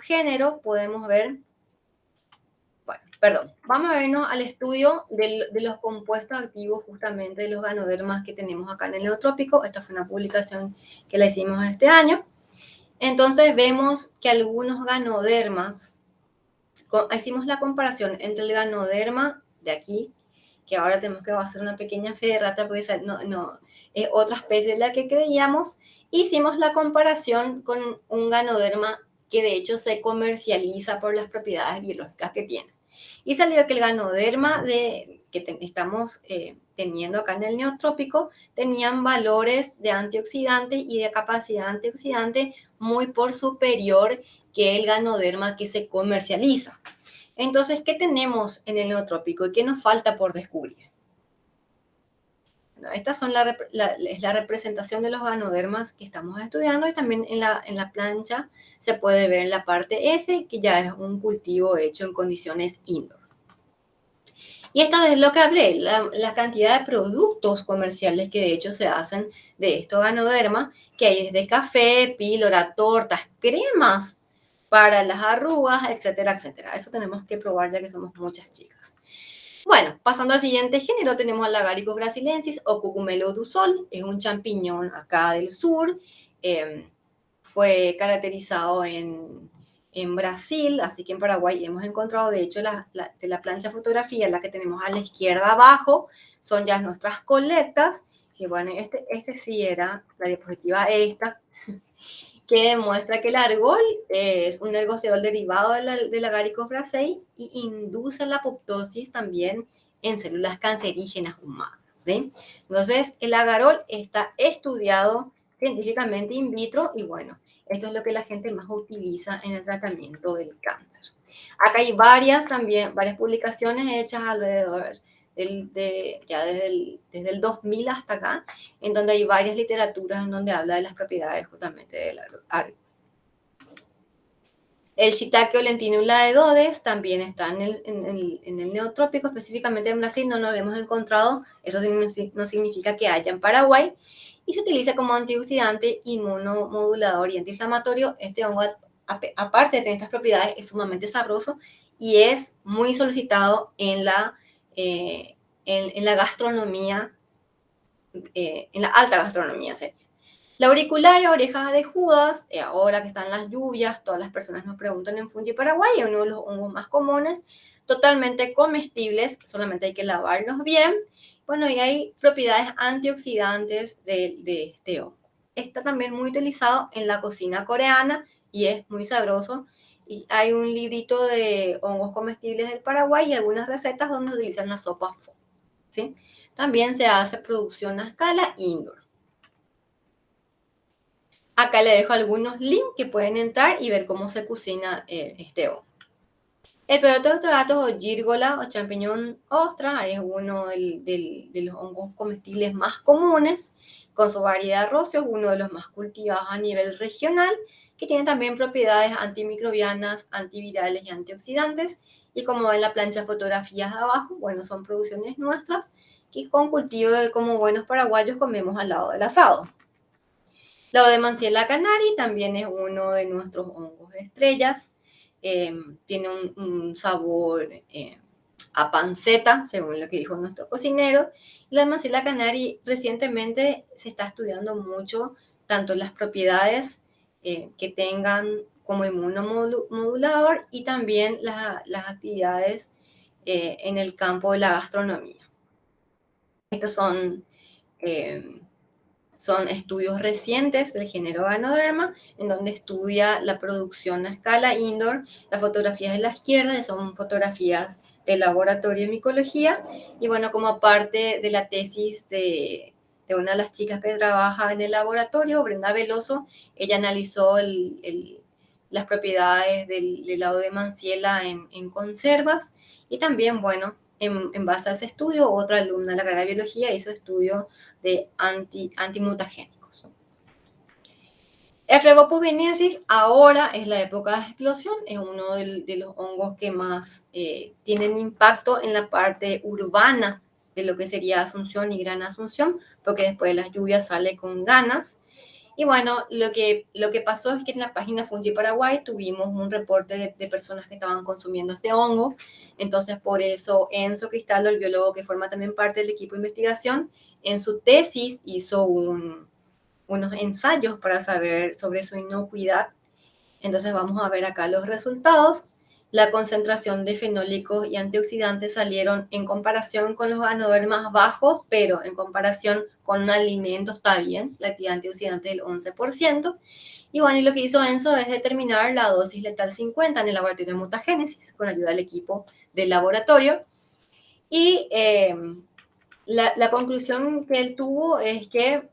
género, podemos ver, vamos a vernos al estudio de los compuestos activos justamente de los ganodermas que tenemos acá en el neotrópico. Esta fue una publicación que la hicimos este año. Entonces vemos que algunos ganodermas, hicimos la comparación entre el ganoderma de aquí, que ahora tenemos que hacer una pequeña fe de rata porque no es otra especie de la que creíamos. Hicimos la comparación con un ganoderma que de hecho se comercializa por las propiedades biológicas que tiene. Y salió que el ganoderma que estamos teniendo acá en el neotrópico tenían valores de antioxidantes y de capacidad antioxidante muy por superior que el ganoderma que se comercializa. Entonces, ¿qué tenemos en el neotrópico y qué nos falta por descubrir? Bueno, estas son es la representación de los ganodermas que estamos estudiando y también en la plancha se puede ver en la parte F, que ya es un cultivo hecho en condiciones indoor. Y esto es lo que hablé, la cantidad de productos comerciales que de hecho se hacen de estos ganodermas, que hay desde café, píldora, tortas, cremas, para las arrugas, etcétera, etcétera. Eso tenemos que probar ya que somos muchas chicas. Bueno, pasando al siguiente género, tenemos al Agaricus brasilensis o Cocumelo do Sol. Es un champiñón acá del sur. Fue caracterizado en Brasil, así que en Paraguay hemos encontrado, de hecho, de la plancha fotografía, la que tenemos a la izquierda abajo, son ya nuestras colectas. Y bueno, este sí era la diapositiva esta, que demuestra que el argol es un ergosterol derivado del Agaricus brasei y induce la apoptosis también en células cancerígenas humanas, ¿sí? Entonces, el agarol está estudiado científicamente in vitro y bueno, esto es lo que la gente más utiliza en el tratamiento del cáncer. Acá hay varias publicaciones hechas alrededor ya desde el 2000 hasta acá, en donde hay varias literaturas en donde habla de las propiedades justamente del argol. El Shiitake o Lentinum laedodes también está en el neotrópico, específicamente en Brasil no lo hemos encontrado, eso no significa que haya en Paraguay, y se utiliza como antioxidante, inmunomodulador y antiinflamatorio. Este hongo, aparte de tener estas propiedades, es sumamente sabroso y es muy solicitado en la gastronomía, en la alta gastronomía, ¿sí? La auricularia, orejas de Judas, ahora que están las lluvias, todas las personas nos preguntan en Fungi Paraguay, es uno de los hongos más comunes, totalmente comestibles, solamente hay que lavarlos bien. Bueno, y hay propiedades antioxidantes de este hongo. Está también muy utilizado en la cocina coreana y es muy sabroso. Y hay un librito de hongos comestibles del Paraguay y algunas recetas donde utilizan la sopa pho, ¿sí? También se hace producción a escala indoor. Acá le dejo algunos links que pueden entrar y ver cómo se cocina este hongo. El Perotoctoratus o gírgola o champiñón ostra es uno de los hongos comestibles más comunes, con su variedad rocio, es uno de los más cultivados a nivel regional, que tiene también propiedades antimicrobianas, antivirales y antioxidantes. Y como ven la plancha de fotografías de abajo, bueno, son producciones nuestras que con cultivo como buenos paraguayos comemos al lado del asado. La Odemanciella cannari también es uno de nuestros hongos estrellas. Tiene un sabor a panceta, según lo que dijo nuestro cocinero. La Odemanciella cannari recientemente se está estudiando mucho tanto las propiedades que tengan como inmunomodulador y también las actividades en el campo de la gastronomía. Estos son estudios recientes del género Ganoderma, en donde estudia la producción a escala indoor. Las fotografías de la izquierda son fotografías del laboratorio de micología. Y bueno, como parte de la tesis de una de las chicas que trabaja en el laboratorio, Brenda Veloso, ella analizó las propiedades de la Odemanciella en conservas. Y también, bueno, en base a ese estudio, otra alumna de la carrera de biología hizo estudios de antimutagénicos. El Phlebophus vieniensis ahora es la época de explosión, es uno de los hongos que más tienen impacto en la parte urbana de lo que sería Asunción y Gran Asunción, porque después de las lluvias sale con ganas. Y bueno, lo que pasó es que en la página Fungi Paraguay tuvimos un reporte de personas que estaban consumiendo este hongo. Entonces, por eso Enzo Cristaldo, el biólogo que forma también parte del equipo de investigación, en su tesis hizo unos ensayos para saber sobre su inocuidad. Entonces, vamos a ver acá los resultados. La concentración de fenólicos y antioxidantes salieron en comparación con los ganodermas bajos, pero en comparación con un alimento está bien, la actividad antioxidante del 11%. Y bueno, y lo que hizo Enzo es determinar la dosis letal 50 en el laboratorio de mutagénesis con ayuda del equipo del laboratorio. Y la conclusión que él tuvo es que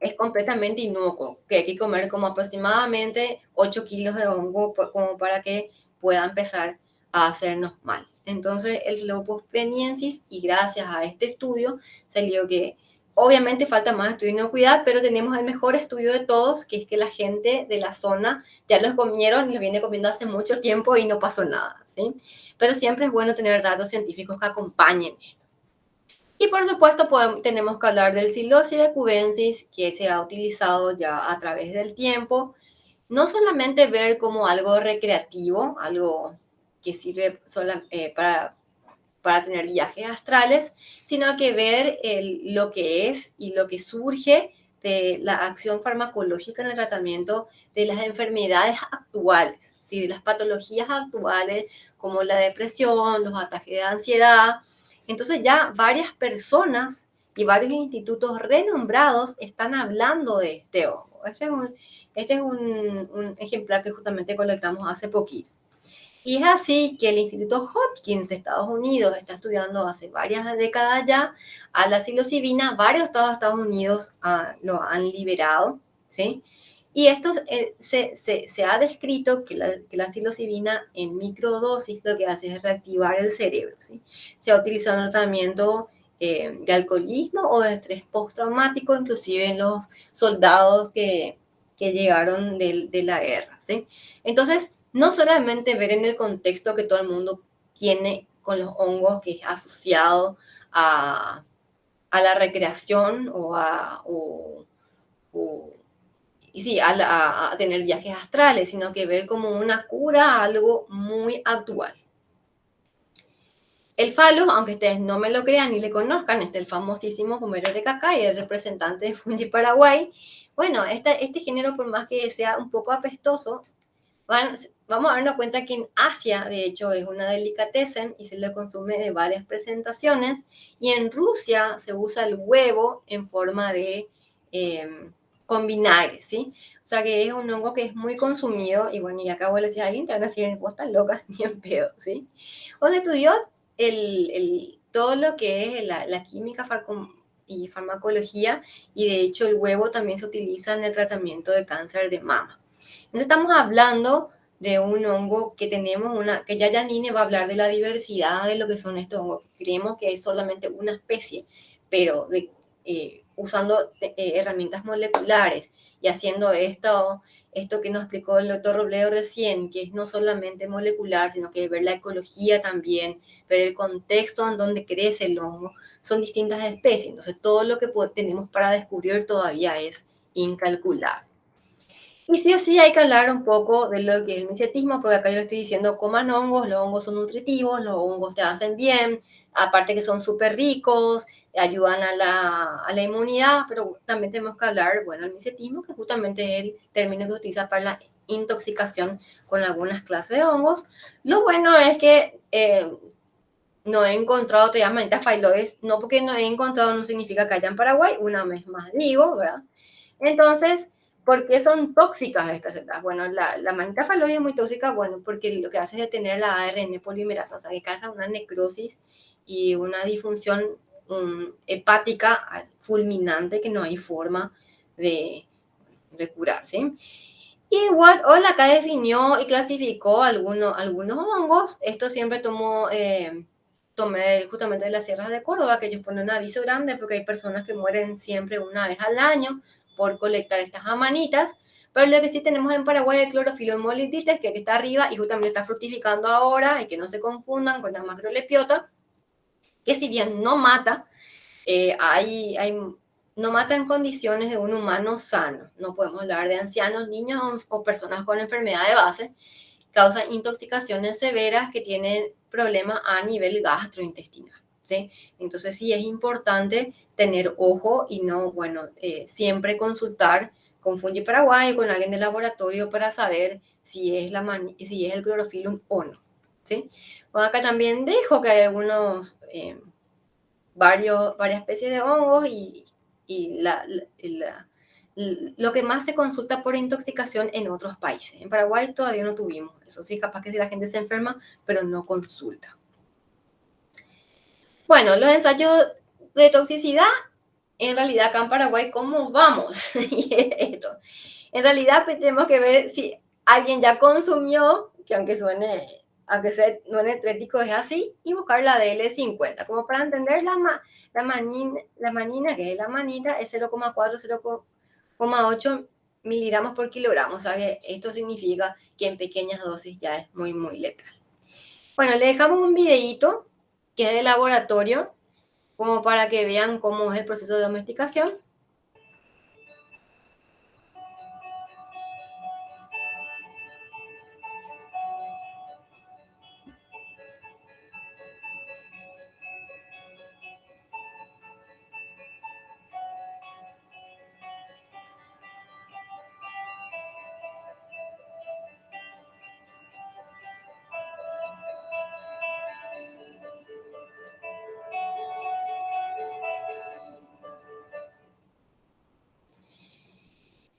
es completamente inocuo, que hay que comer como aproximadamente 8 kilos de hongo como para que pueda empezar a hacernos mal. Entonces, el Phlebophus vieniensis, y gracias a este estudio, salió que obviamente falta más estudio de inocuidad, pero tenemos el mejor estudio de todos, que es que la gente de la zona ya los comieron y los viene comiendo hace mucho tiempo y no pasó nada, ¿sí? Pero siempre es bueno tener datos científicos que acompañen esto. Y por supuesto tenemos que hablar del Psilocybe cubensis, que se ha utilizado ya a través del tiempo. No solamente ver como algo recreativo, algo que sirve para tener viajes astrales, sino que ver lo que es y lo que surge de la acción farmacológica en el tratamiento de las enfermedades actuales, ¿sí? De las patologías actuales como la depresión, los ataques de ansiedad. Entonces ya varias personas y varios institutos renombrados están hablando de este hongo. Este es un ejemplar que justamente colectamos hace poquito. Y es así que el Instituto Hopkins de Estados Unidos está estudiando hace varias décadas ya a la psilocibina. Varios estados de Estados Unidos lo han liberado, ¿sí? Y esto se ha descrito que la psilocibina en microdosis lo que hace es reactivar el cerebro, ¿sí? Se ha utilizado en el tratamiento de alcoholismo o de estrés postraumático, inclusive en los soldados que llegaron de la guerra, ¿sí? Entonces, no solamente ver en el contexto que todo el mundo tiene con los hongos, que es asociado a la recreación a tener viajes astrales, sino que ver como una cura algo muy actual. El Phallus, aunque ustedes no me lo crean ni le conozcan, el famosísimo Pomelo de Cacay, el representante de Fungi Paraguay. Bueno, este género, por más que sea un poco apestoso, Vamos a darnos cuenta que en Asia, de hecho, es una delicatessen y se le consume de varias presentaciones. Y en Rusia se usa el huevo en forma de con vinagre, ¿sí? O sea que es un hongo que es muy consumido. Y bueno, y acabo de decir a alguien, te van a decir, vos estás loca, ni en pedo, ¿sí? Donde estudió todo lo que es la química y farmacología. Y de hecho el huevo también se utiliza en el tratamiento de cáncer de mama. Entonces estamos hablando de un hongo que tenemos que ya Janine va a hablar de la diversidad de lo que son estos hongos. Creemos que es solamente una especie, pero usando herramientas moleculares y haciendo esto que nos explicó el doctor Robledo recién, que es no solamente molecular, sino que ver la ecología también, ver el contexto en donde crece el hongo, son distintas especies. Entonces todo lo que tenemos para descubrir todavía es incalculable. Y sí o sí hay que hablar un poco de lo que es el micetismo, porque acá yo estoy diciendo coman hongos, los hongos son nutritivos, los hongos te hacen bien, aparte que son súper ricos, ayudan a la inmunidad, pero también tenemos que hablar, bueno, el micetismo, que justamente es el término que se utiliza para la intoxicación con algunas clases de hongos. Lo bueno es que no he encontrado todavía Manita phyloides, no porque no he encontrado no significa que haya en Paraguay, una vez más digo, ¿verdad? Entonces, ¿por qué son tóxicas estas setas? Bueno, la Manita phyloides es muy tóxica, bueno, porque lo que hace es detener la ARN polimerasa, o sea, que causa una necrosis y una disfunción hepática fulminante que no hay forma de curar, ¿sí? Igual, Hola acá definió y clasificó algunos hongos. Esto siempre tomé justamente de las sierras de Córdoba, que ellos ponen un aviso grande porque hay personas que mueren siempre una vez al año por colectar estas amanitas. Pero lo que sí tenemos en Paraguay es el Chlorophyllum mollidites, que está arriba y justamente está fructificando ahora, y que no se confundan con la macrolepiota, que si bien no mata, no mata en condiciones de un humano sano. No podemos hablar de ancianos, niños o personas con enfermedad de base. Causan intoxicaciones severas que tienen problemas a nivel gastrointestinal, ¿sí? Entonces sí es importante tener ojo y no, bueno, siempre consultar con Fungi Paraguay o con alguien del laboratorio para saber si es el clorofilum o no, ¿sí? Bueno, acá también dejo que hay varias especies de hongos y lo que más se consulta por intoxicación en otros países. En Paraguay todavía no tuvimos. Eso sí, capaz que si la gente se enferma, pero no consulta. Bueno, los ensayos de toxicidad, en realidad acá en Paraguay, ¿cómo vamos? Esto. En realidad pues, tenemos que ver si alguien ya consumió, que aunque suene no energético es así, y buscar la DL50, como para entender la manina, que es la manina, es 0,4, 0,8 miligramos por kilogramo, o sea que esto significa que en pequeñas dosis ya es muy, muy letal. Bueno, le dejamos un videíto que es de laboratorio, como para que vean cómo es el proceso de domesticación.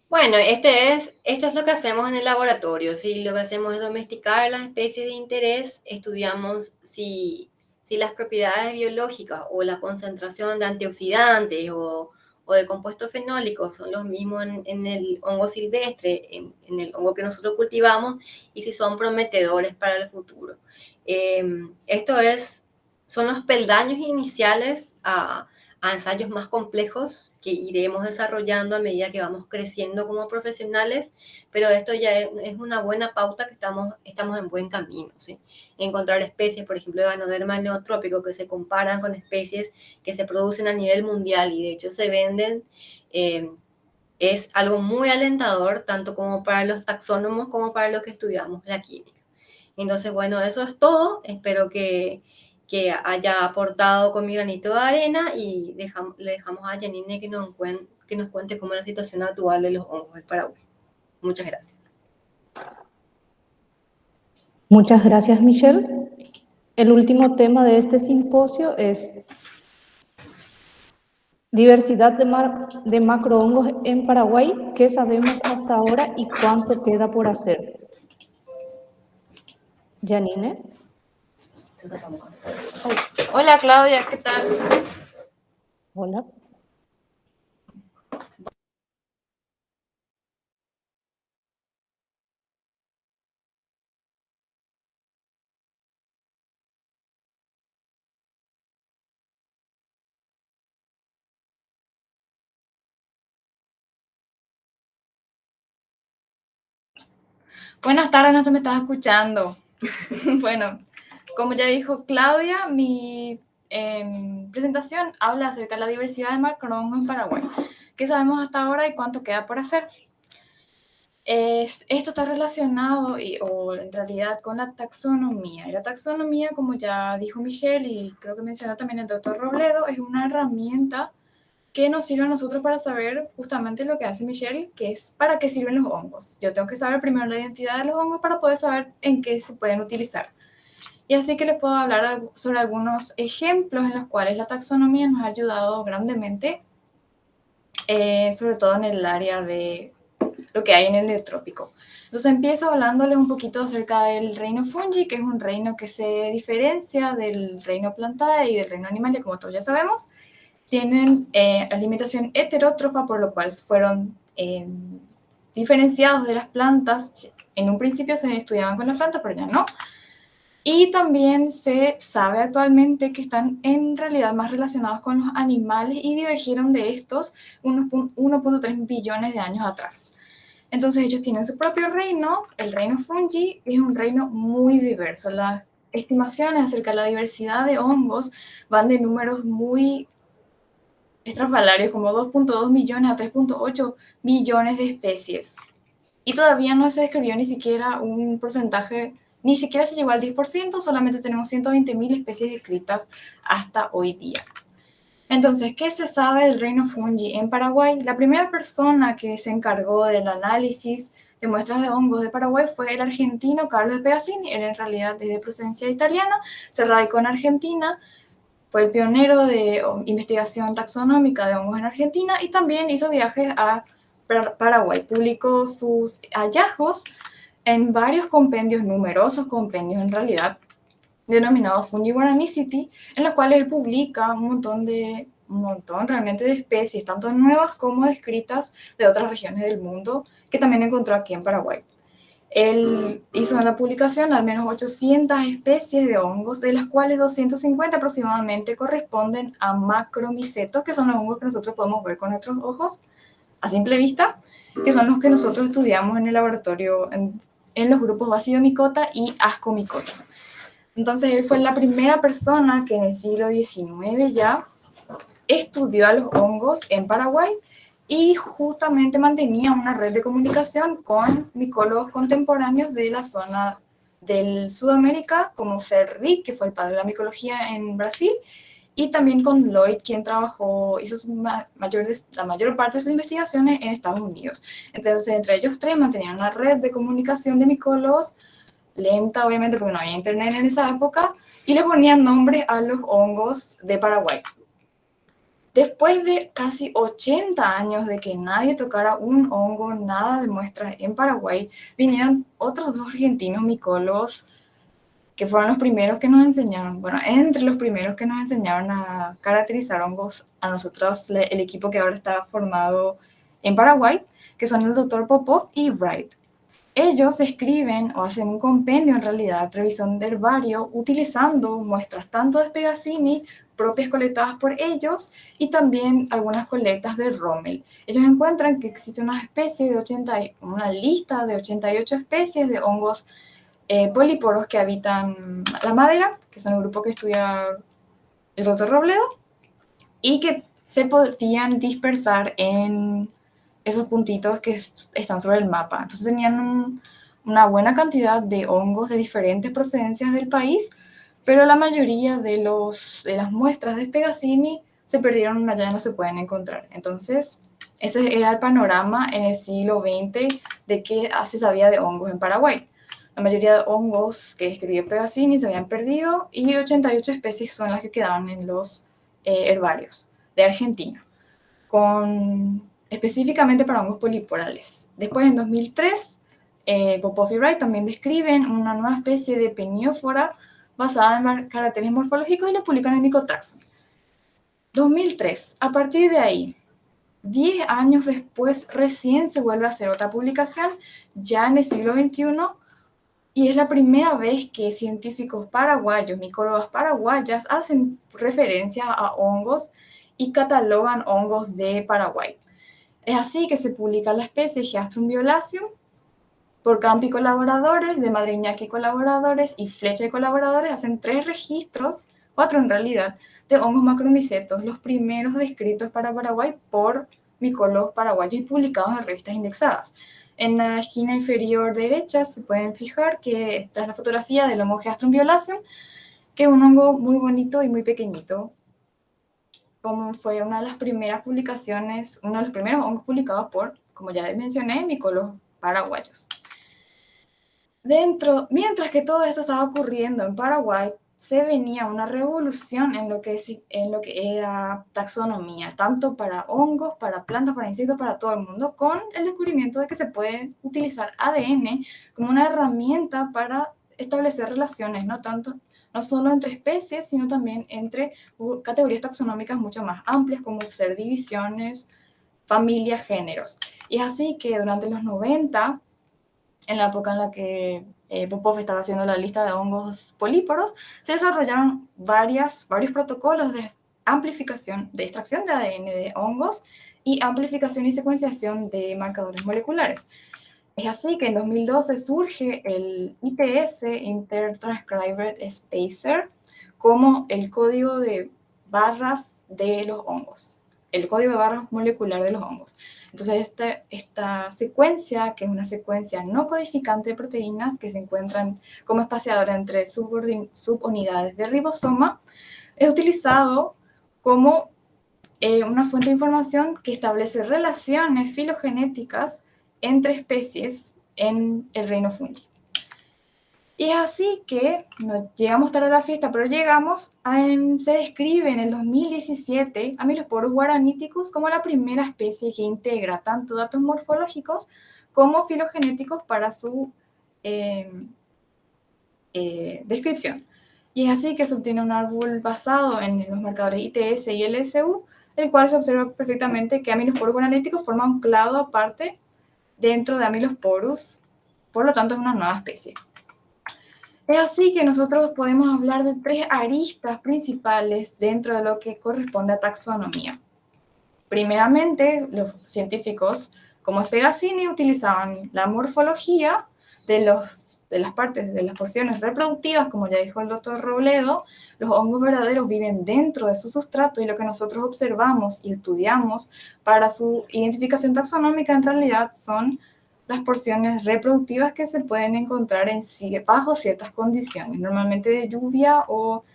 Bueno, esto es lo que hacemos en el laboratorio, ¿sí? Lo que hacemos es domesticar las especies de interés, estudiamos si las propiedades biológicas o la concentración de antioxidantes o de compuestos fenólicos son los mismos en el hongo silvestre, en el hongo que nosotros cultivamos, y si son prometedores para el futuro. Son los peldaños iniciales a ensayos más complejos que iremos desarrollando a medida que vamos creciendo como profesionales, pero esto ya es una buena pauta que estamos en buen camino, ¿sí? Encontrar especies, por ejemplo, de Ganoderma neotrópico que se comparan con especies que se producen a nivel mundial y de hecho se venden, es algo muy alentador, tanto como para los taxónomos como para los que estudiamos la química. Entonces, bueno, eso es todo. Espero que haya aportado con mi granito de arena y le dejamos a Janine que nos cuente cómo es la situación actual de los hongos en Paraguay. Muchas gracias. Muchas gracias, Michelle. El último tema de este simposio es diversidad de macrohongos en Paraguay. ¿Qué sabemos hasta ahora y cuánto queda por hacer? Janine. Hola Claudia, ¿qué tal? Hola. Buenas tardes, no se me estaba escuchando. Bueno, como ya dijo Claudia, mi presentación habla acerca de la diversidad de macrohongos en Paraguay. ¿Qué sabemos hasta ahora y cuánto queda por hacer? Esto está relacionado, o en realidad, con la taxonomía. Y la taxonomía, como ya dijo Michelle y creo que mencionó también el doctor Robledo, es una herramienta que nos sirve a nosotros para saber justamente lo que hace Michelle, que es para qué sirven los hongos. Yo tengo que saber primero la identidad de los hongos para poder saber en qué se pueden utilizar. Y así que les puedo hablar sobre algunos ejemplos en los cuales la taxonomía nos ha ayudado grandemente, sobre todo en el área de lo que hay en el Neotrópico. Entonces empiezo hablándoles un poquito acerca del reino fungi, que es un reino que se diferencia del reino plantae y del reino animal, como todos ya sabemos. Tienen alimentación heterótrofa, por lo cual fueron diferenciados de las plantas. En un principio se estudiaban con las plantas, pero ya no. Y también se sabe actualmente que están en realidad más relacionados con los animales y divergieron de estos unos 1.3 billones de años atrás. Entonces ellos tienen su propio reino, el reino fungi, es un reino muy diverso. Las estimaciones acerca de la diversidad de hongos van de números muy estrafalarios, como 2.2 millones a 3.8 billones de especies. Y todavía no se describió ni siquiera un porcentaje, ni siquiera se llegó al 10%, solamente tenemos 120.000 especies descritas hasta hoy día. Entonces, ¿qué se sabe del reino fungi en Paraguay? La primera persona que se encargó del análisis de muestras de hongos de Paraguay fue el argentino Carlos de Pegazzini. Él en realidad es de procedencia italiana, se radicó en Argentina, fue el pionero de investigación taxonómica de hongos en Argentina y también hizo viajes a Paraguay. Publicó sus hallazgos en varios compendios, numerosos compendios en realidad, denominados Fungi-Guaranicity, en los cuales él publica un montón realmente de especies, tanto nuevas como descritas de otras regiones del mundo, que también encontró aquí en Paraguay. Él hizo en la publicación al menos 800 especies de hongos, de las cuales 250 aproximadamente corresponden a macromicetos, que son los hongos que nosotros podemos ver con nuestros ojos a simple vista, que son los que nosotros estudiamos en el laboratorio en los grupos Basidiomycota y Ascomycota. Entonces él fue la primera persona que en el siglo XIX ya estudió a los hongos en Paraguay y justamente mantenía una red de comunicación con micólogos contemporáneos de la zona del Sudamérica, como Serri, que fue el padre de la micología en Brasil, y también con Lloyd, quien hizo la mayor parte de sus investigaciones en Estados Unidos. Entonces, entre ellos tres mantenían una red de comunicación de micólogos, lenta obviamente porque no había internet en esa época, y le ponían nombre a los hongos de Paraguay. Después de casi 80 años de que nadie tocara un hongo, nada de muestras en Paraguay, vinieron otros dos argentinos micólogos que fueron los primeros que nos enseñaron, bueno, entre los primeros que nos enseñaron a caracterizar hongos a nosotros, el equipo que ahora está formado en Paraguay, que son el doctor Popov y Wright. Ellos escriben o hacen un compendio en realidad, revisión de herbario, utilizando muestras tanto de Pegazzini, propias colectadas por ellos, y también algunas colectas de Rommel. Ellos encuentran que existe una lista de 88 especies de hongos políporos que habitan la madera, que son el grupo que estudia el doctor Robledo, y que se podían dispersar en esos puntitos que están sobre el mapa. Entonces tenían una buena cantidad de hongos de diferentes procedencias del país, pero la mayoría de las muestras de Pegazzini se perdieron, ya no se pueden encontrar. Entonces, ese era el panorama en el siglo XX de qué se sabía de hongos en Paraguay. La mayoría de hongos que describió Pegazzini se habían perdido y 88 especies son las que quedaban en los herbarios de Argentina, específicamente para hongos poliporales. Después, en 2003, Popov y Wright también describen una nueva especie de peniófora basada en caracteres morfológicos y la publican en Mycotaxon. 2003, a partir de ahí, 10 años después, recién se vuelve a hacer otra publicación, ya en el siglo XXI, y es la primera vez que científicos paraguayos, micólogas paraguayas, hacen referencia a hongos y catalogan hongos de Paraguay. Es así que se publica la especie Geastrum violaceum por Campi colaboradores, de Madriñaki colaboradores y Flecha y colaboradores. Hacen 3 registros, 4 en realidad, de hongos macromicetos, los primeros descritos para Paraguay por micólogos paraguayos y publicados en revistas indexadas. En la esquina inferior derecha se pueden fijar que esta es la fotografía del hongo Geastrum violaceum, que es un hongo muy bonito y muy pequeñito, como fue una de las primeras publicaciones, uno de los primeros hongos publicados por, como ya mencioné, micólogos paraguayos. Mientras que todo esto estaba ocurriendo en Paraguay, se venía una revolución en lo que era taxonomía, tanto para hongos, para plantas, para insectos, para todo el mundo, con el descubrimiento de que se puede utilizar ADN como una herramienta para establecer relaciones, no solo entre especies, sino también entre categorías taxonómicas mucho más amplias, como ser divisiones, familias, géneros. Y es así que durante los 90, en la época en la que Popov estaba haciendo la lista de hongos políporos, se desarrollaron varios protocolos de amplificación, de extracción de ADN de hongos y amplificación y secuenciación de marcadores moleculares. Es así que en 2012 surge el ITS, Intertranscribed Spacer, como el código de barras de los hongos, el código de barras molecular de los hongos. Entonces, esta secuencia, que es una secuencia no codificante de proteínas que se encuentran como espaciadora entre subunidades de ribosoma, es utilizado como una fuente de información que establece relaciones filogenéticas entre especies en el reino fungi. Y es así que no llegamos tarde a la fiesta, pero se describe en el 2017 Amylosporus guaraníticus como la primera especie que integra tanto datos morfológicos como filogenéticos para su descripción. Y es así que se obtiene un árbol basado en los marcadores ITS y LSU, el cual se observa perfectamente que Amylosporus guaraníticus forma un clado aparte dentro de Amylosporus, por lo tanto es una nueva especie. Es así que nosotros podemos hablar de 3 aristas principales dentro de lo que corresponde a taxonomía. Primeramente, los científicos como Pegazzini utilizaban la morfología de las partes, de las porciones reproductivas, como ya dijo el doctor Robledo. Los hongos verdaderos viven dentro de su sustrato y lo que nosotros observamos y estudiamos para su identificación taxonómica en realidad son las porciones reproductivas que se pueden encontrar bajo ciertas condiciones, normalmente de lluvia o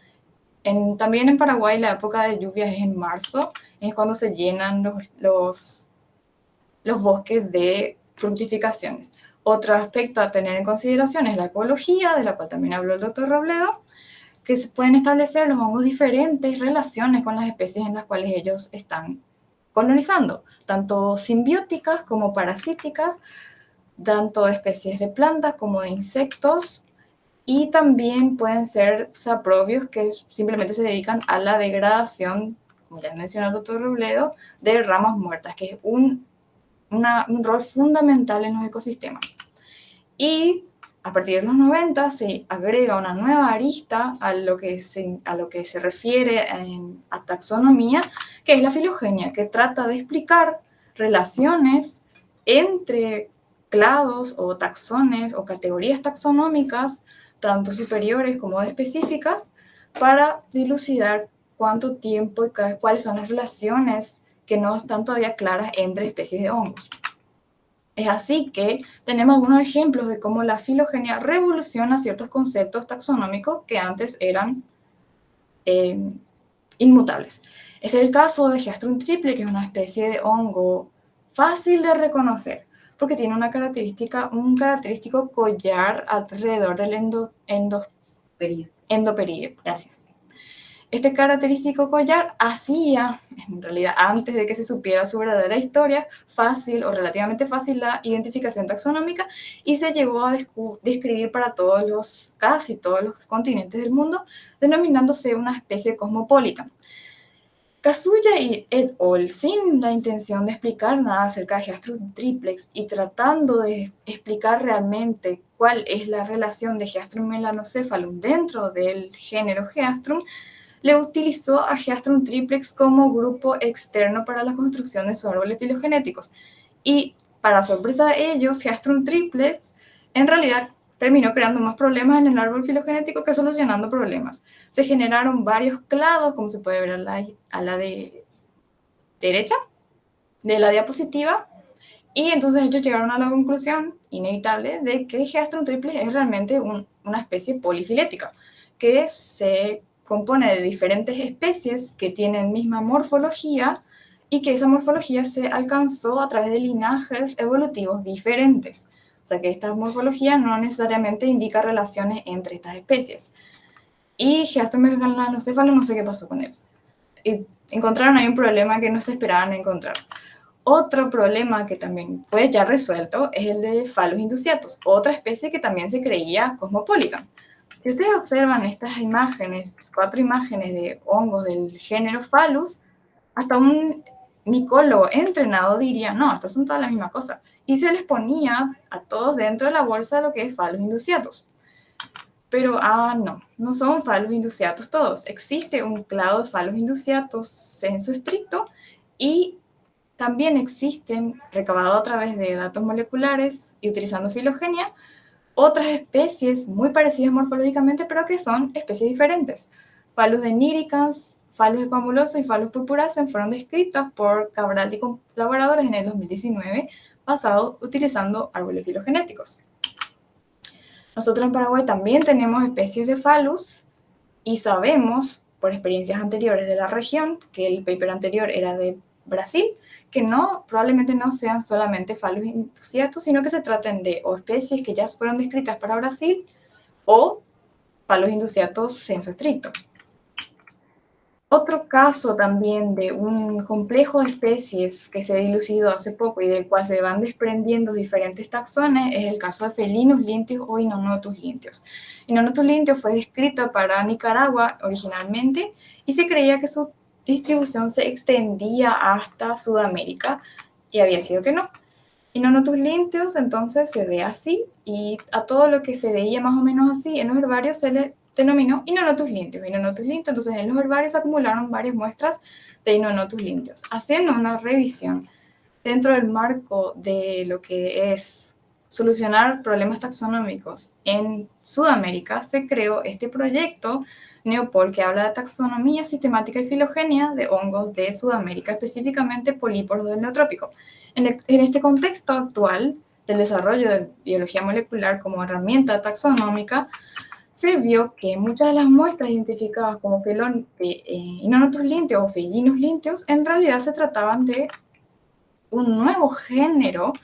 también en Paraguay la época de lluvias es en marzo, es cuando se llenan los bosques de fructificaciones. Otro aspecto a tener en consideración es la ecología, de la cual también habló el doctor Robledo, que se pueden establecer los hongos diferentes relaciones con las especies en las cuales ellos están colonizando, tanto simbióticas como parasíticas, tanto de especies de plantas como de insectos, y también pueden ser saprobios que simplemente se dedican a la degradación, como ya mencionó el doctor Robledo, de ramas muertas, que es un rol fundamental en los ecosistemas. Y a partir de los 90 se agrega una nueva arista a lo que se refiere a taxonomía, que es la filogenia, que trata de explicar relaciones entre clados o taxones o categorías taxonómicas, tanto superiores como específicas, para dilucidar cuánto tiempo y cuáles son las relaciones que no están todavía claras entre especies de hongos. Es así que tenemos algunos ejemplos de cómo la filogenia revoluciona ciertos conceptos taxonómicos que antes eran inmutables. Es el caso de Geastrum triple, que es una especie de hongo fácil de reconocer, porque tiene un característico collar alrededor del endoperídeo. Gracias. Este característico collar hacía, en realidad antes de que se supiera su verdadera historia, fácil o relativamente fácil la identificación taxonómica y se llevó a describir para casi todos los continentes del mundo, denominándose una especie cosmopolita. Kazuya y et al., sin la intención de explicar nada acerca de Geastrum triplex y tratando de explicar realmente cuál es la relación de Geastrum melanocephalum dentro del género Geastrum, le utilizó a Geastrum triplex como grupo externo para la construcción de sus árboles filogenéticos. Y para sorpresa de ellos, Geastrum triplex en realidad terminó creando más problemas en el árbol filogenético que solucionando problemas. Se generaron varios clados, como se puede ver a la de derecha de la diapositiva, y entonces ellos llegaron a la conclusión inevitable de que Geastrum triplex es realmente una especie polifilética, que se compone de diferentes especies que tienen misma morfología y que esa morfología se alcanzó a través de linajes evolutivos diferentes. O sea que esta morfología no necesariamente indica relaciones entre estas especies. Y Geastrum melanocephalum, no sé qué pasó con él. Y encontraron ahí un problema que no se esperaban encontrar. Otro problema que también fue ya resuelto es el de Phallus induciatus, otra especie que también se creía cosmopolita. Si ustedes observan estas imágenes, 4 imágenes de hongos del género Phallus, hasta un micólogo entrenado diría, no, estas son todas la misma cosa. Y se les ponía a todos dentro de la bolsa de lo que es Phallus induciatus. Pero, no son Phallus induciatus todos. Existe un clado de Phallus induciatus sensu estricto y también existen, recabado a través de datos moleculares y utilizando filogenia, otras especies muy parecidas morfológicamente, pero que son especies diferentes. Phallus deniricans, Phallus equamulosa y Phallus purpurascens fueron descritas por Cabral y colaboradores en el 2019, utilizando árboles filogenéticos. Nosotros en Paraguay también tenemos especies de Phallus y sabemos, por experiencias anteriores de la región, que el paper anterior era de Brasil, que probablemente no sean solamente Phallus induciatus, sino que se traten de o especies que ya fueron descritas para Brasil o Phallus induciatus sensu estricto. Otro caso también de un complejo de especies que se dilucidó hace poco y del cual se van desprendiendo diferentes taxones es el caso de Felinus linteus o Inonotus linteus. Inonotus linteus fue descrita para Nicaragua originalmente y se creía que su distribución se extendía hasta Sudamérica y había sido que no. Inonotus linteus entonces se ve así y a todo lo que se veía más o menos así en los herbarios se le denominó Inonotus linteus. Entonces en los herbarios se acumularon varias muestras de Inonotus linteus. Haciendo una revisión dentro del marco de lo que es solucionar problemas taxonómicos en Sudamérica, se creó este proyecto Neopol que habla de taxonomía sistemática y filogenia de hongos de Sudamérica, específicamente políporos del neotrópico. En este contexto actual del desarrollo de biología molecular como herramienta taxonómica, se vio que muchas de las muestras identificadas como Inonotus linteus o Felinus linteus en realidad se trataban de un nuevo género,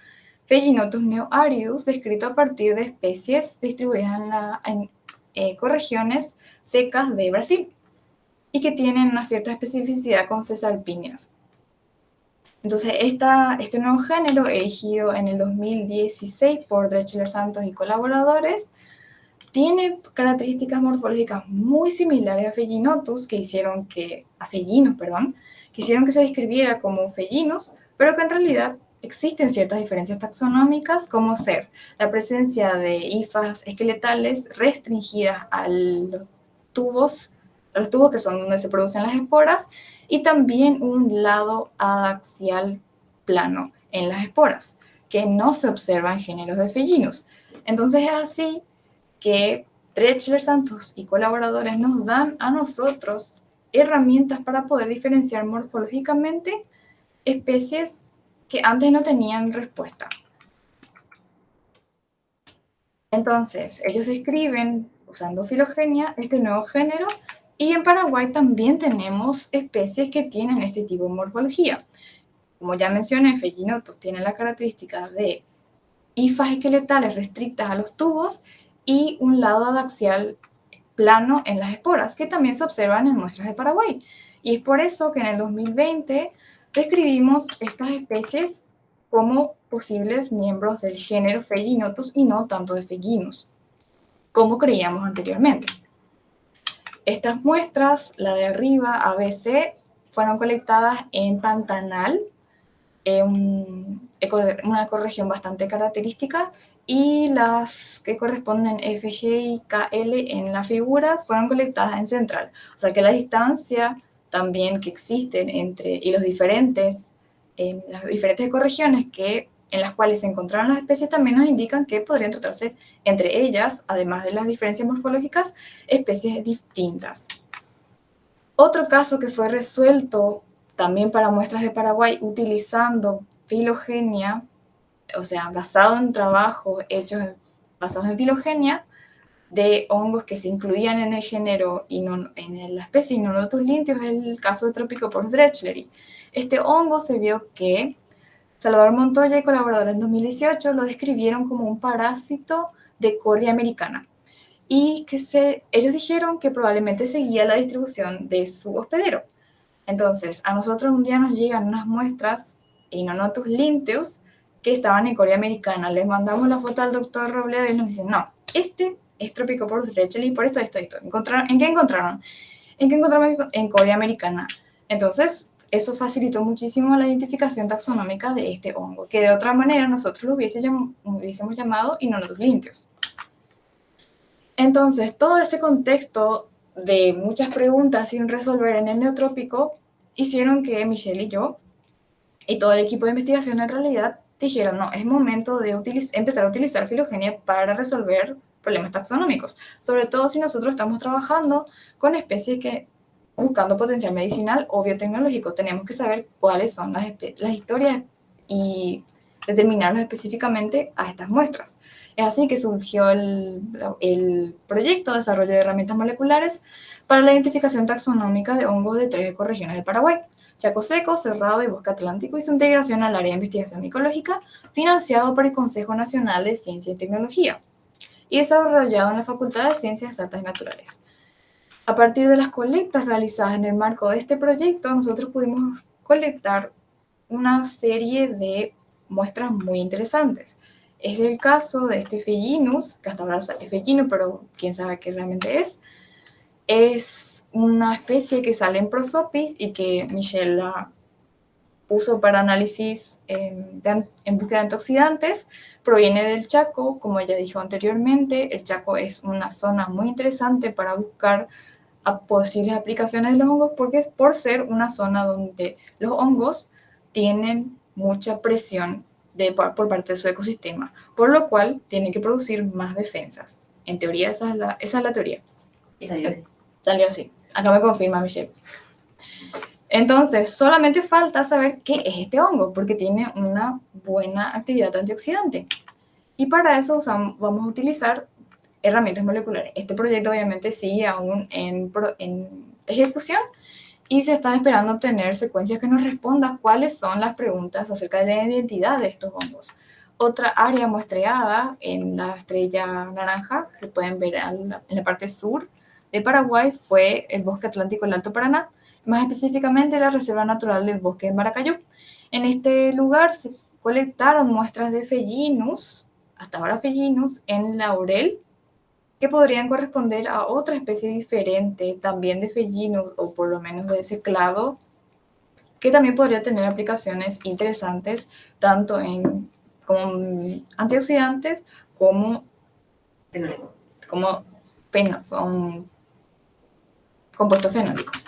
Pheginotus neoaridus, descrito a partir de especies distribuidas en ecorregiones secas de Brasil y que tienen una cierta especificidad con cesalpíneas. Entonces, este nuevo género, erigido en el 2016 por Drechsler Santos y colaboradores, tiene características morfológicas muy similares a Pheginotus, que hicieron que se describiera como Felinus, pero que en realidad existen ciertas diferencias taxonómicas, como ser la presencia de hifas esqueletales restringidas a los tubos que son donde se producen las esporas, y también un lado adaxial plano en las esporas, que no se observa en géneros de Felinus. Entonces es así que Drechsler Santos y colaboradores nos dan a nosotros herramientas para poder diferenciar morfológicamente especies que antes no tenían respuesta. Entonces, ellos describen, usando filogenia, este nuevo género, y en Paraguay también tenemos especies que tienen este tipo de morfología. Como ya mencioné, Pheginotus tiene la característica de hifas esqueletales restrictas a los tubos y un lado adaxial plano en las esporas, que también se observan en muestras de Paraguay. Y es por eso que en el 2020 describimos estas especies como posibles miembros del género Pheginotus y no tanto de Pheginus, como creíamos anteriormente. Estas muestras, la de arriba, ABC, fueron colectadas en Pantanal, una ecorregión bastante característica, y las que corresponden F, G y KL en la figura fueron colectadas en Central. O sea que la distancia también que existen entre y las diferentes ecorregiones en las cuales se encontraron las especies también nos indican que podrían tratarse entre ellas, además de las diferencias morfológicas, especies distintas. Otro caso que fue resuelto también para muestras de Paraguay utilizando filogenia, o sea, basado en trabajos basados en filogenia de hongos que se incluían en el género y no en la especie Inonotus linteus, es el caso de Tropicopodus drechleri. Este hongo se vio que Salvador Montoya y colaboradores en 2018 lo describieron como un parásito de Cordia americana y que ellos dijeron que probablemente seguía la distribución de su hospedero. Entonces, a nosotros un día nos llegan unas muestras Inonotus linteus que estaban en Cordia americana. Les mandamos la foto al doctor Robledo y nos dicen, no, este es Tropicopodus drechleri por esto. ¿En qué encontraron? En Cordia americana. Entonces, eso facilitó muchísimo la identificación taxonómica de este hongo, que de otra manera nosotros lo hubiésemos llamado Inonotus linteus. Entonces, todo este contexto de muchas preguntas sin resolver en el neotrópico hicieron que Michelle y yo y todo el equipo de investigación en realidad dijeron, no, es momento de empezar a utilizar filogenia para resolver problemas taxonómicos, sobre todo si nosotros estamos trabajando con especies que buscando potencial medicinal o biotecnológico. Tenemos que saber cuáles son las historias y determinarlos específicamente a estas muestras. Es así que surgió el proyecto de desarrollo de herramientas moleculares para la identificación taxonómica de hongos de 3 ecorregiones del Paraguay: Chaco Seco, Cerrado y Bosque Atlántico, y su integración al área de investigación micológica, financiado por el Consejo Nacional de Ciencia y Tecnología, y desarrollado en la Facultad de Ciencias Exactas y Naturales. A partir de las colectas realizadas en el marco de este proyecto, nosotros pudimos colectar una serie de muestras muy interesantes. Es el caso de este Pheginus, que hasta ahora es Pheginus, pero quién sabe qué realmente es. Es una especie que sale en Prosopis y que Michelle la puso para análisis en búsqueda de antioxidantes. Proviene del Chaco, como ya dijo anteriormente. El Chaco es una zona muy interesante para buscar posibles aplicaciones de los hongos, porque es por ser una zona donde los hongos tienen mucha presión por parte de su ecosistema, por lo cual tienen que producir más defensas. En teoría, esa es la teoría. Y salió así. Salió así. Acá me confirma Michelle. Entonces, solamente falta saber qué es este hongo, porque tiene una buena actividad antioxidante. Y para eso vamos a utilizar herramientas moleculares. Este proyecto obviamente sigue aún en ejecución y se están esperando obtener secuencias que nos respondan cuáles son las preguntas acerca de la identidad de estos hongos. Otra área muestreada en la estrella naranja, que se pueden ver en la parte sur de Paraguay, fue el Bosque Atlántico del Alto Paraná, más específicamente la Reserva Natural del Bosque de Maracayú. En este lugar se colectaron muestras de Pheginus, hasta ahora Pheginus, en laurel, que podrían corresponder a otra especie diferente, también de Pheginus, o por lo menos de ese clado, que también podría tener aplicaciones interesantes, tanto como antioxidantes, como compuestos fenólicos.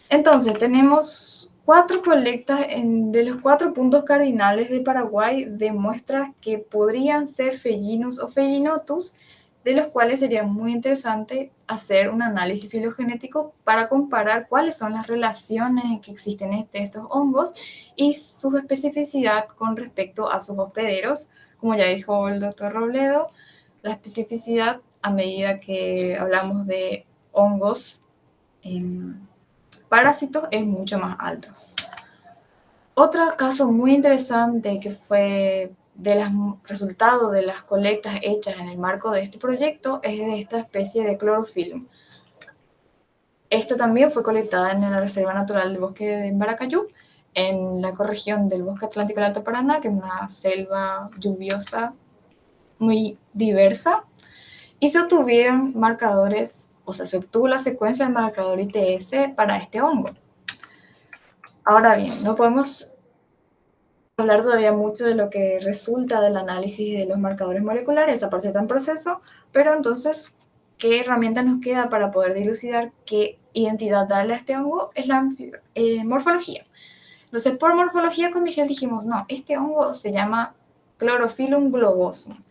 Entonces, tenemos 4 colectas de los 4 puntos cardinales de Paraguay de muestras que podrían ser Pheginus o Pheginotus, de los cuales sería muy interesante hacer un análisis filogenético para comparar cuáles son las relaciones que existen entre estos hongos y su especificidad con respecto a sus hospederos. Como ya dijo el doctor Robledo, la especificidad a medida que hablamos de hongos parásitos es mucho más alto. Otro caso muy interesante que fue resultado de las colectas hechas en el marco de este proyecto es de esta especie de clorofilm. Esta también fue colectada en la Reserva Natural del Bosque de Maracayú, en la ecorregión del Bosque Atlántico del Alto Paraná, que es una selva lluviosa muy diversa, y se obtuvieron marcadores, o sea, se obtuvo la secuencia del marcador ITS para este hongo. Ahora bien, no podemos hablar todavía mucho de lo que resulta del análisis de los marcadores moleculares, esa parte está en proceso, pero entonces, ¿qué herramienta nos queda para poder dilucidar qué identidad darle a este hongo? Es la morfología. Entonces, por morfología con Michelle dijimos, no, este hongo se llama Chlorophyllum globosum,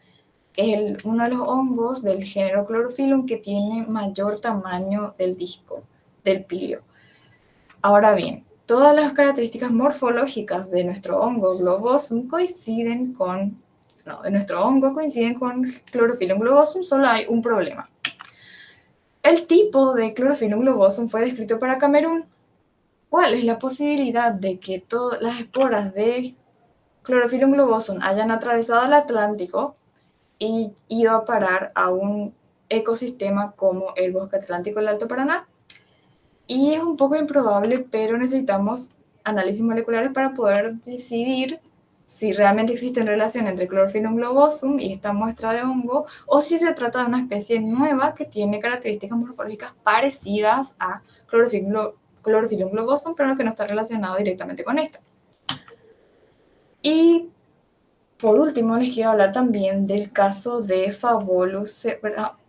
que es uno de los hongos del género Chlorophyllum que tiene mayor tamaño del disco, del pilio. Ahora bien, todas las características morfológicas de nuestro hongo globosum coinciden con Chlorophyllum globosum, solo hay un problema. El tipo de Chlorophyllum globosum fue descrito para Camerún. ¿Cuál es la posibilidad de que todas las esporas de Chlorophyllum globosum hayan atravesado el Atlántico y ido a parar a un ecosistema como el Bosque Atlántico del Alto Paraná? Y es un poco improbable, pero necesitamos análisis moleculares para poder decidir si realmente existe una relación entre Chlorophyllum globosum y esta muestra de hongo, o si se trata de una especie nueva que tiene características morfológicas parecidas a Chlorophyllum globosum, pero que no está relacionado directamente con esto. Y por último, les quiero hablar también del caso de Favolus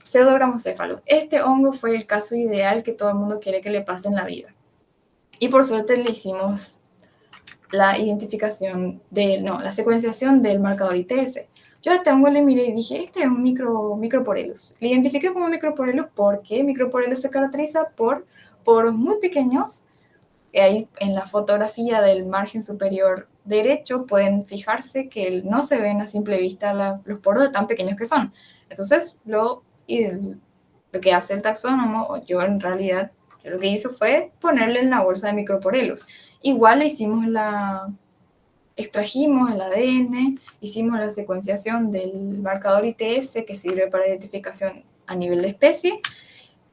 pseudogrammocephalus. Este hongo fue el caso ideal que todo el mundo quiere que le pase en la vida. Y por suerte le hicimos la la secuenciación del marcador ITS. Yo a este hongo le miré y dije, este es un Microporellus. Le identifiqué como Microporellus porque Microporellus se caracteriza por poros muy pequeños. Ahí en la fotografía del margen superior derecho pueden fijarse que no se ven a simple vista los poros de tan pequeños que son. Entonces, lo que hace el taxónomo, o yo en realidad, lo que hizo fue ponerle en la bolsa de Microporellus. Igual extrajimos el ADN, hicimos la secuenciación del marcador ITS que sirve para identificación a nivel de especie,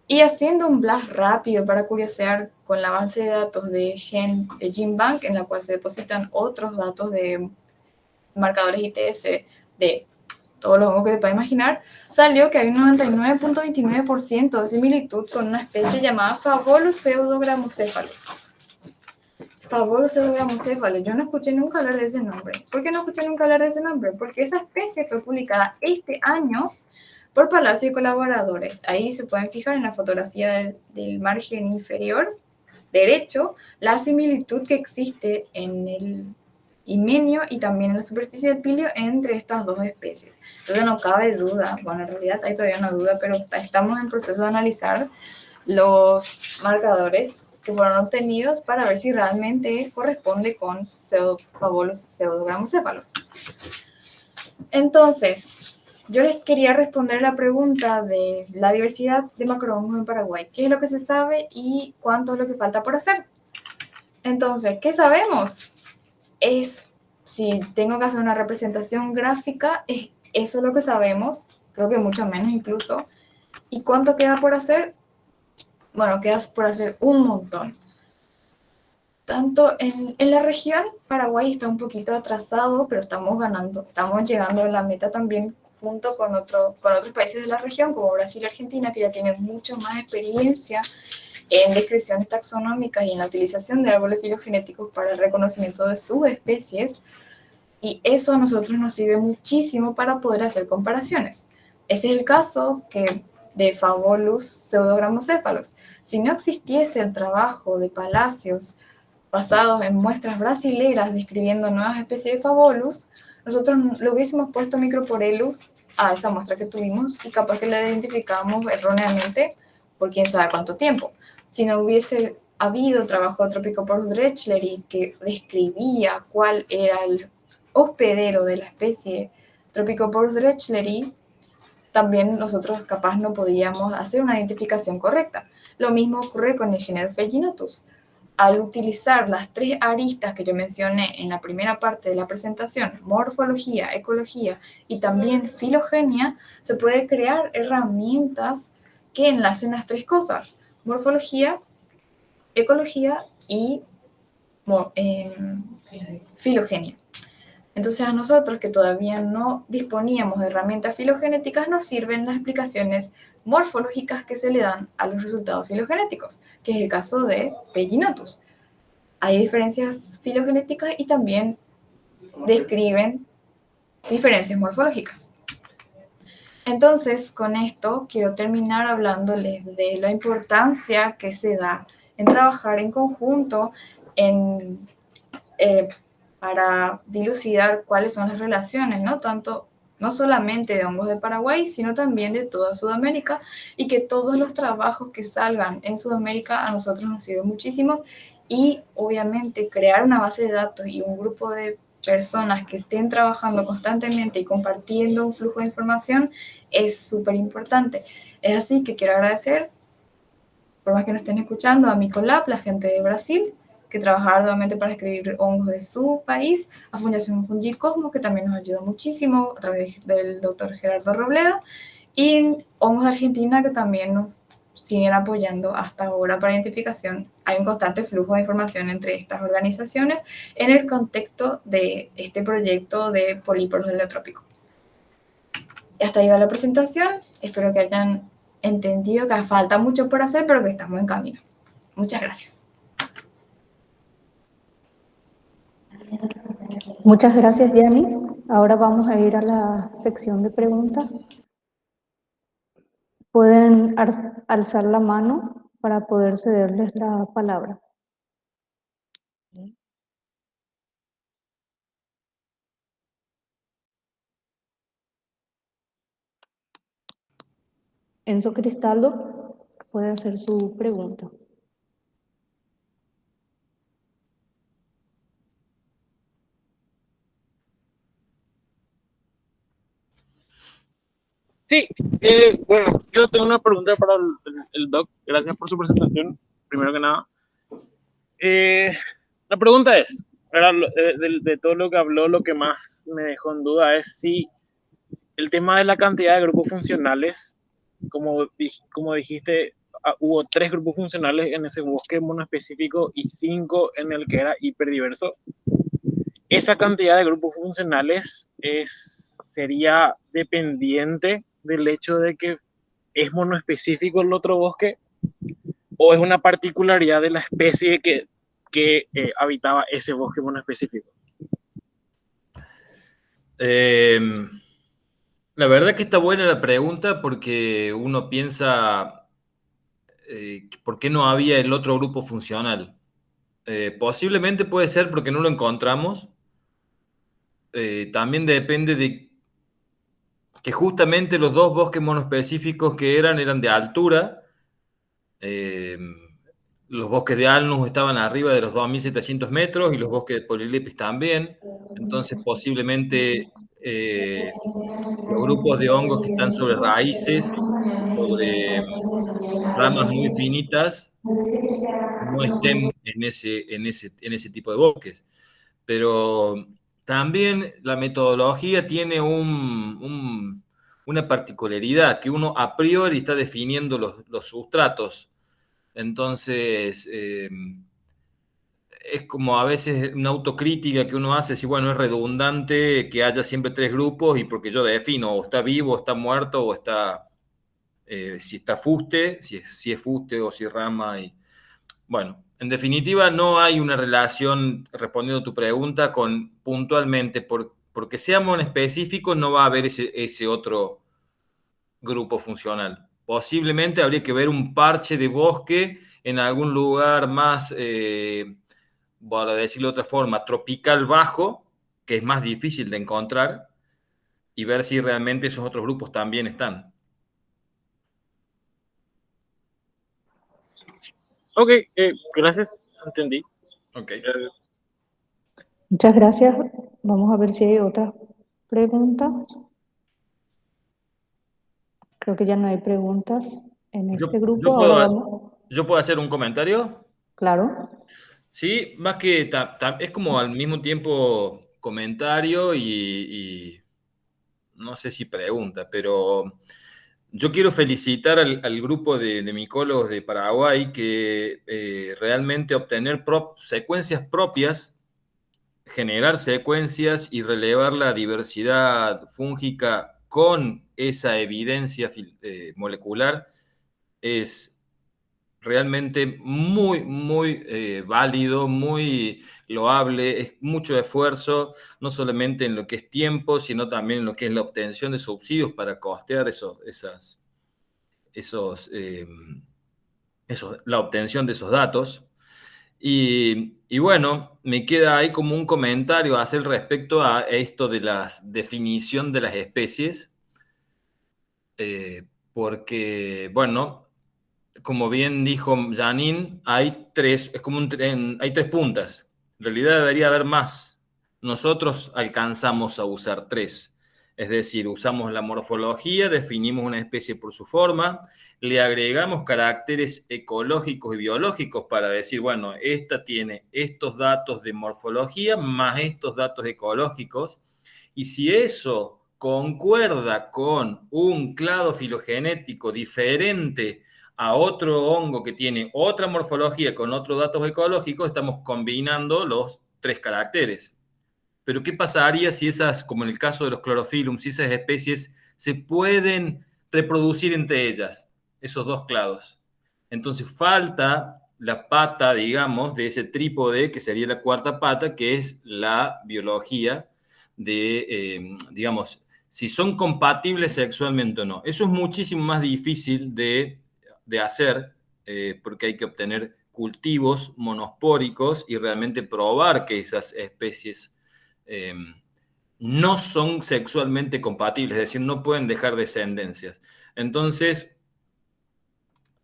y haciendo un blast rápido para curiosear con la base de datos de GenBank, en la cual se depositan otros datos de marcadores ITS de todos los hongos que te puedas imaginar, salió que hay un 99.29% de similitud con una especie llamada Favolus pseudogrammocephalus. Favolus pseudogrammocephalus, yo no escuché nunca hablar de ese nombre. ¿Por qué no escuché nunca hablar de ese nombre? Porque esa especie fue publicada este año por Palacio y colaboradores. Ahí se pueden fijar en la fotografía del margen inferior derecho la similitud que existe en el himenio y también en la superficie del pilio entre estas dos especies. Entonces no cabe duda, bueno, en realidad hay todavía una duda, pero estamos en proceso de analizar los marcadores que fueron obtenidos para ver si realmente corresponde con Favolus pseudogrammocephalus. Entonces, yo les quería responder la pregunta de la diversidad de macrohongos en Paraguay. ¿Qué es lo que se sabe y cuánto es lo que falta por hacer? Entonces, ¿qué sabemos? Si tengo que hacer una representación gráfica, es eso lo que sabemos, creo que mucho menos incluso. ¿Y cuánto queda por hacer? Bueno, queda por hacer un montón. Tanto en la región, Paraguay está un poquito atrasado, pero estamos llegando a la meta también junto con otros países de la región, como Brasil y Argentina, que ya tienen mucho más experiencia en descripciones taxonómicas y en la utilización de árboles filogenéticos para el reconocimiento de subespecies, y eso a nosotros nos sirve muchísimo para poder hacer comparaciones. Ese es el caso de Favolus pseudogrammocephalus. Si no existiese el trabajo de Palacios basados en muestras brasileras describiendo nuevas especies de Favolus, nosotros le hubiésemos puesto Microporellus a esa muestra que tuvimos y capaz que la identificamos erróneamente por quién sabe cuánto tiempo. Si no hubiese habido trabajo de Tropicoporus drechsleri que describía cuál era el hospedero de la especie Tropicoporus drechsleri, también nosotros capaz no podíamos hacer una identificación correcta. Lo mismo ocurre con el género Pheginotus. al utilizar las 3 aristas que yo mencioné en la primera parte de la presentación, morfología, ecología y también filogenia, se puede crear herramientas que enlacen las 3 cosas, morfología, ecología y filogenia. Entonces a nosotros que todavía no disponíamos de herramientas filogenéticas nos sirven las explicaciones morfológicas que se le dan a los resultados filogenéticos, que es el caso de Pellinotus. Hay diferencias filogenéticas y también describen diferencias morfológicas. Entonces, con esto quiero terminar hablándoles de la importancia que se da en trabajar en conjunto para dilucidar cuáles son las relaciones, no solamente de hongos de Paraguay, sino también de toda Sudamérica, y que todos los trabajos que salgan en Sudamérica a nosotros nos sirven muchísimo, y obviamente crear una base de datos y un grupo de personas que estén trabajando constantemente y compartiendo un flujo de información es súper importante. Es así que quiero agradecer, por más que nos estén escuchando, a Micolab, la gente de Brasil, que trabaja arduamente para escribir hongos de su país, a Fundación Fungicosmos, que también nos ayudó muchísimo a través del doctor Gerardo Robledo, y Hongos de Argentina, que también nos siguen apoyando hasta ahora para identificación. Hay un constante flujo de información entre estas organizaciones en el contexto de este proyecto de políporos del Neotrópico. Hasta ahí va la presentación. Espero que hayan entendido que falta mucho por hacer, pero que estamos en camino. Muchas gracias. Muchas gracias, Yanni. Ahora vamos a ir a la sección de preguntas. Pueden alzar la mano para poder cederles la palabra. Enzo Cristaldo puede hacer su pregunta. Sí, bueno, yo tengo una pregunta para el doc. Gracias por su presentación, primero que nada. La pregunta es, de todo lo que habló, lo que más me dejó en duda es si el tema de la cantidad de grupos funcionales, como dijiste, hubo 3 grupos funcionales en ese bosque monoespecífico y 5 en el que era hiperdiverso. Esa cantidad de grupos funcionales sería dependiente del hecho de que es monoespecífico el otro bosque o es una particularidad de la especie que habitaba ese bosque monoespecífico. La verdad que está buena la pregunta porque uno piensa ¿por qué no había el otro grupo funcional? Posiblemente puede ser porque no lo encontramos. También depende de que justamente los 2 bosques monoespecíficos que eran de altura. Los bosques de Alnus estaban arriba de los 2.700 metros y los bosques de Polilepis también. Entonces, posiblemente los grupos de hongos que están sobre raíces y sobre ramas muy finitas no estén en ese tipo de bosques. Pero también la metodología tiene una particularidad, que uno a priori está definiendo los sustratos. Entonces, es como a veces una autocrítica que uno hace, si bueno, es redundante que haya siempre 3 grupos y porque yo defino, o está vivo, o está muerto, o está, si está fuste, si es fuste o si es rama. Y, bueno, en definitiva, no hay una relación, respondiendo a tu pregunta, con puntualmente, porque sea monoespecífico, no va a haber ese otro grupo funcional. Posiblemente habría que ver un parche de bosque en algún lugar más, para decirlo de otra forma, tropical bajo, que es más difícil de encontrar, y ver si realmente esos otros grupos también están. Ok, gracias, entendí. Okay. Muchas gracias. Vamos a ver si hay otras preguntas. Creo que ya no hay preguntas en este grupo. ¿Yo puedo hacer un comentario? Claro. Sí, más que es como al mismo tiempo comentario y no sé si pregunta, pero yo quiero felicitar al grupo de micólogos de Paraguay que realmente obtener secuencias propias, generar secuencias y relevar la diversidad fúngica con esa evidencia molecular es realmente muy, muy válido, muy loable, es mucho esfuerzo, no solamente en lo que es tiempo, sino también en lo que es la obtención de subsidios para costear la obtención de esos datos. Y bueno, me queda ahí como un comentario a hacer respecto a esto de la definición de las especies, porque, bueno, como bien dijo Janine, hay tres, es como un tren, hay tres puntas. En realidad debería haber más. Nosotros alcanzamos a usar tres. Es decir, usamos la morfología, definimos una especie por su forma, le agregamos caracteres ecológicos y biológicos para decir, bueno, esta tiene estos datos de morfología más estos datos ecológicos. Y si eso concuerda con un clado filogenético diferente a otro hongo que tiene otra morfología con otros datos ecológicos, estamos combinando los tres caracteres. Pero ¿qué pasaría si esas, como en el caso de los clorofilum, si esas especies se pueden reproducir entre ellas, esos dos clados? Entonces falta la pata, digamos, de ese trípode, que sería la cuarta pata, que es la biología digamos, si son compatibles sexualmente o no. Eso es muchísimo más difícil de hacer, porque hay que obtener cultivos monospóricos y realmente probar que esas especies eh, no son sexualmente compatibles, es decir, no pueden dejar descendencias. Entonces,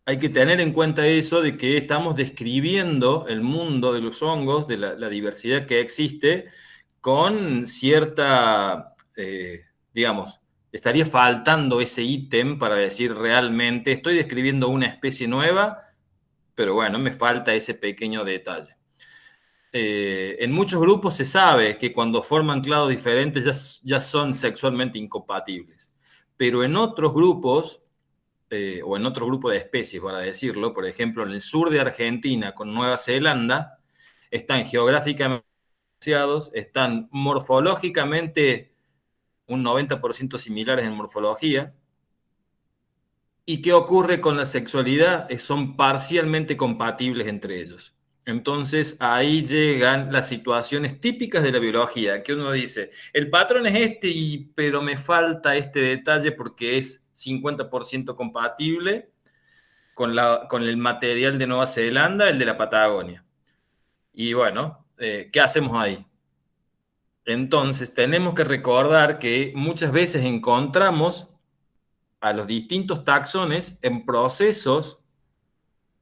hay que tener en cuenta eso de que estamos describiendo el mundo de los hongos, de la diversidad que existe, con cierta, digamos, estaría faltando ese ítem para decir realmente estoy describiendo una especie nueva, pero bueno, me falta ese pequeño detalle. En muchos grupos se sabe que cuando forman clados diferentes ya son sexualmente incompatibles, pero en otros grupos, o en otro grupo de especies, para decirlo, por ejemplo, en el sur de Argentina con Nueva Zelanda, están geográficamente asociados, están morfológicamente un 90% similares en morfología. ¿Y qué ocurre con la sexualidad? Son parcialmente compatibles entre ellos. Entonces ahí llegan las situaciones típicas de la biología, que uno dice, el patrón es este, pero me falta este detalle porque es 50% compatible con el material de Nueva Zelanda, el de la Patagonia. Y bueno, ¿qué hacemos ahí? Entonces tenemos que recordar que muchas veces encontramos a los distintos taxones en procesos,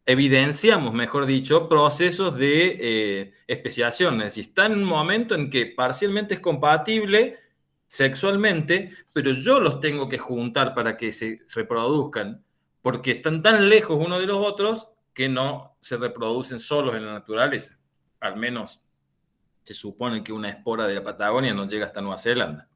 evidenciamos, mejor dicho, procesos de especiación. Es decir, está en un momento en que parcialmente es compatible sexualmente, pero yo los tengo que juntar para que se reproduzcan, porque están tan lejos uno de los otros que no se reproducen solos en la naturaleza. Al menos se supone que una espora de la Patagonia no llega hasta Nueva Zelanda.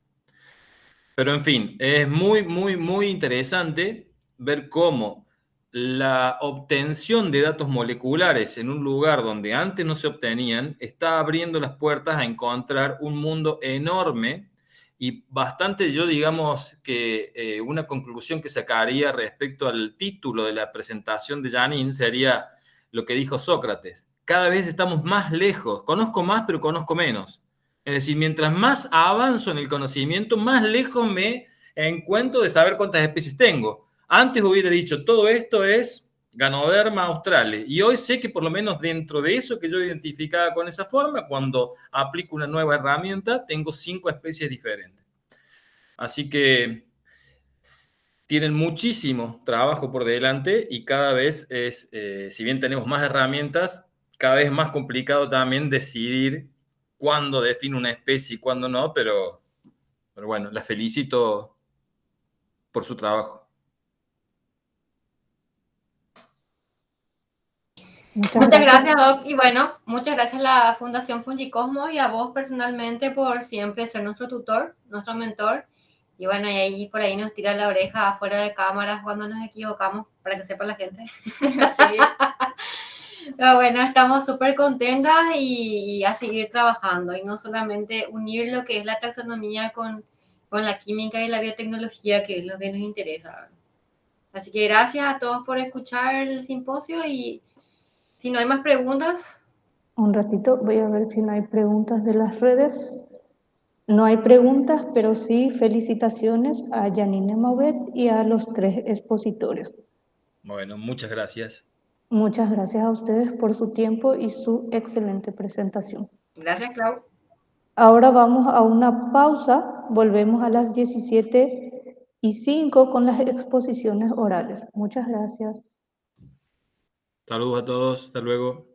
Pero en fin, es muy, muy, muy interesante ver cómo la obtención de datos moleculares en un lugar donde antes no se obtenían está abriendo las puertas a encontrar un mundo enorme y bastante, yo digamos que una conclusión que sacaría respecto al título de la presentación de Janine sería lo que dijo Sócrates. Cada vez estamos más lejos, conozco más pero conozco menos. Es decir, mientras más avanzo en el conocimiento, más lejos me encuentro de saber cuántas especies tengo. Antes hubiera dicho, todo esto es Ganoderma australis, y hoy sé que por lo menos dentro de eso que yo identificaba con esa forma, cuando aplico una nueva herramienta, tengo 5 especies diferentes. Así que tienen muchísimo trabajo por delante y cada vez es, si bien tenemos más herramientas, cada vez es más complicado también decidir cuándo define una especie y cuándo no, pero bueno, la felicito por su trabajo. Muchas gracias, Doc. Y bueno, muchas gracias a la Fundación Fungicosmos y a vos personalmente por siempre ser nuestro tutor, nuestro mentor. Y bueno, y ahí por ahí nos tira la oreja afuera de cámaras cuando nos equivocamos, para que sepa la gente. Sí. Pero bueno, estamos súper contentas y a seguir trabajando. Y no solamente unir lo que es la taxonomía con la química y la biotecnología, que es lo que nos interesa. Así que gracias a todos por escuchar el simposio y si no hay más preguntas. Un ratito, voy a ver si no hay preguntas de las redes. No hay preguntas, pero sí felicitaciones a Janine Mauvet y a los 3 expositores. Bueno, muchas gracias. Muchas gracias a ustedes por su tiempo y su excelente presentación. Gracias, Clau. Ahora vamos a una pausa, volvemos a las 17:05 con las exposiciones orales. Muchas gracias. Saludos a todos, hasta luego.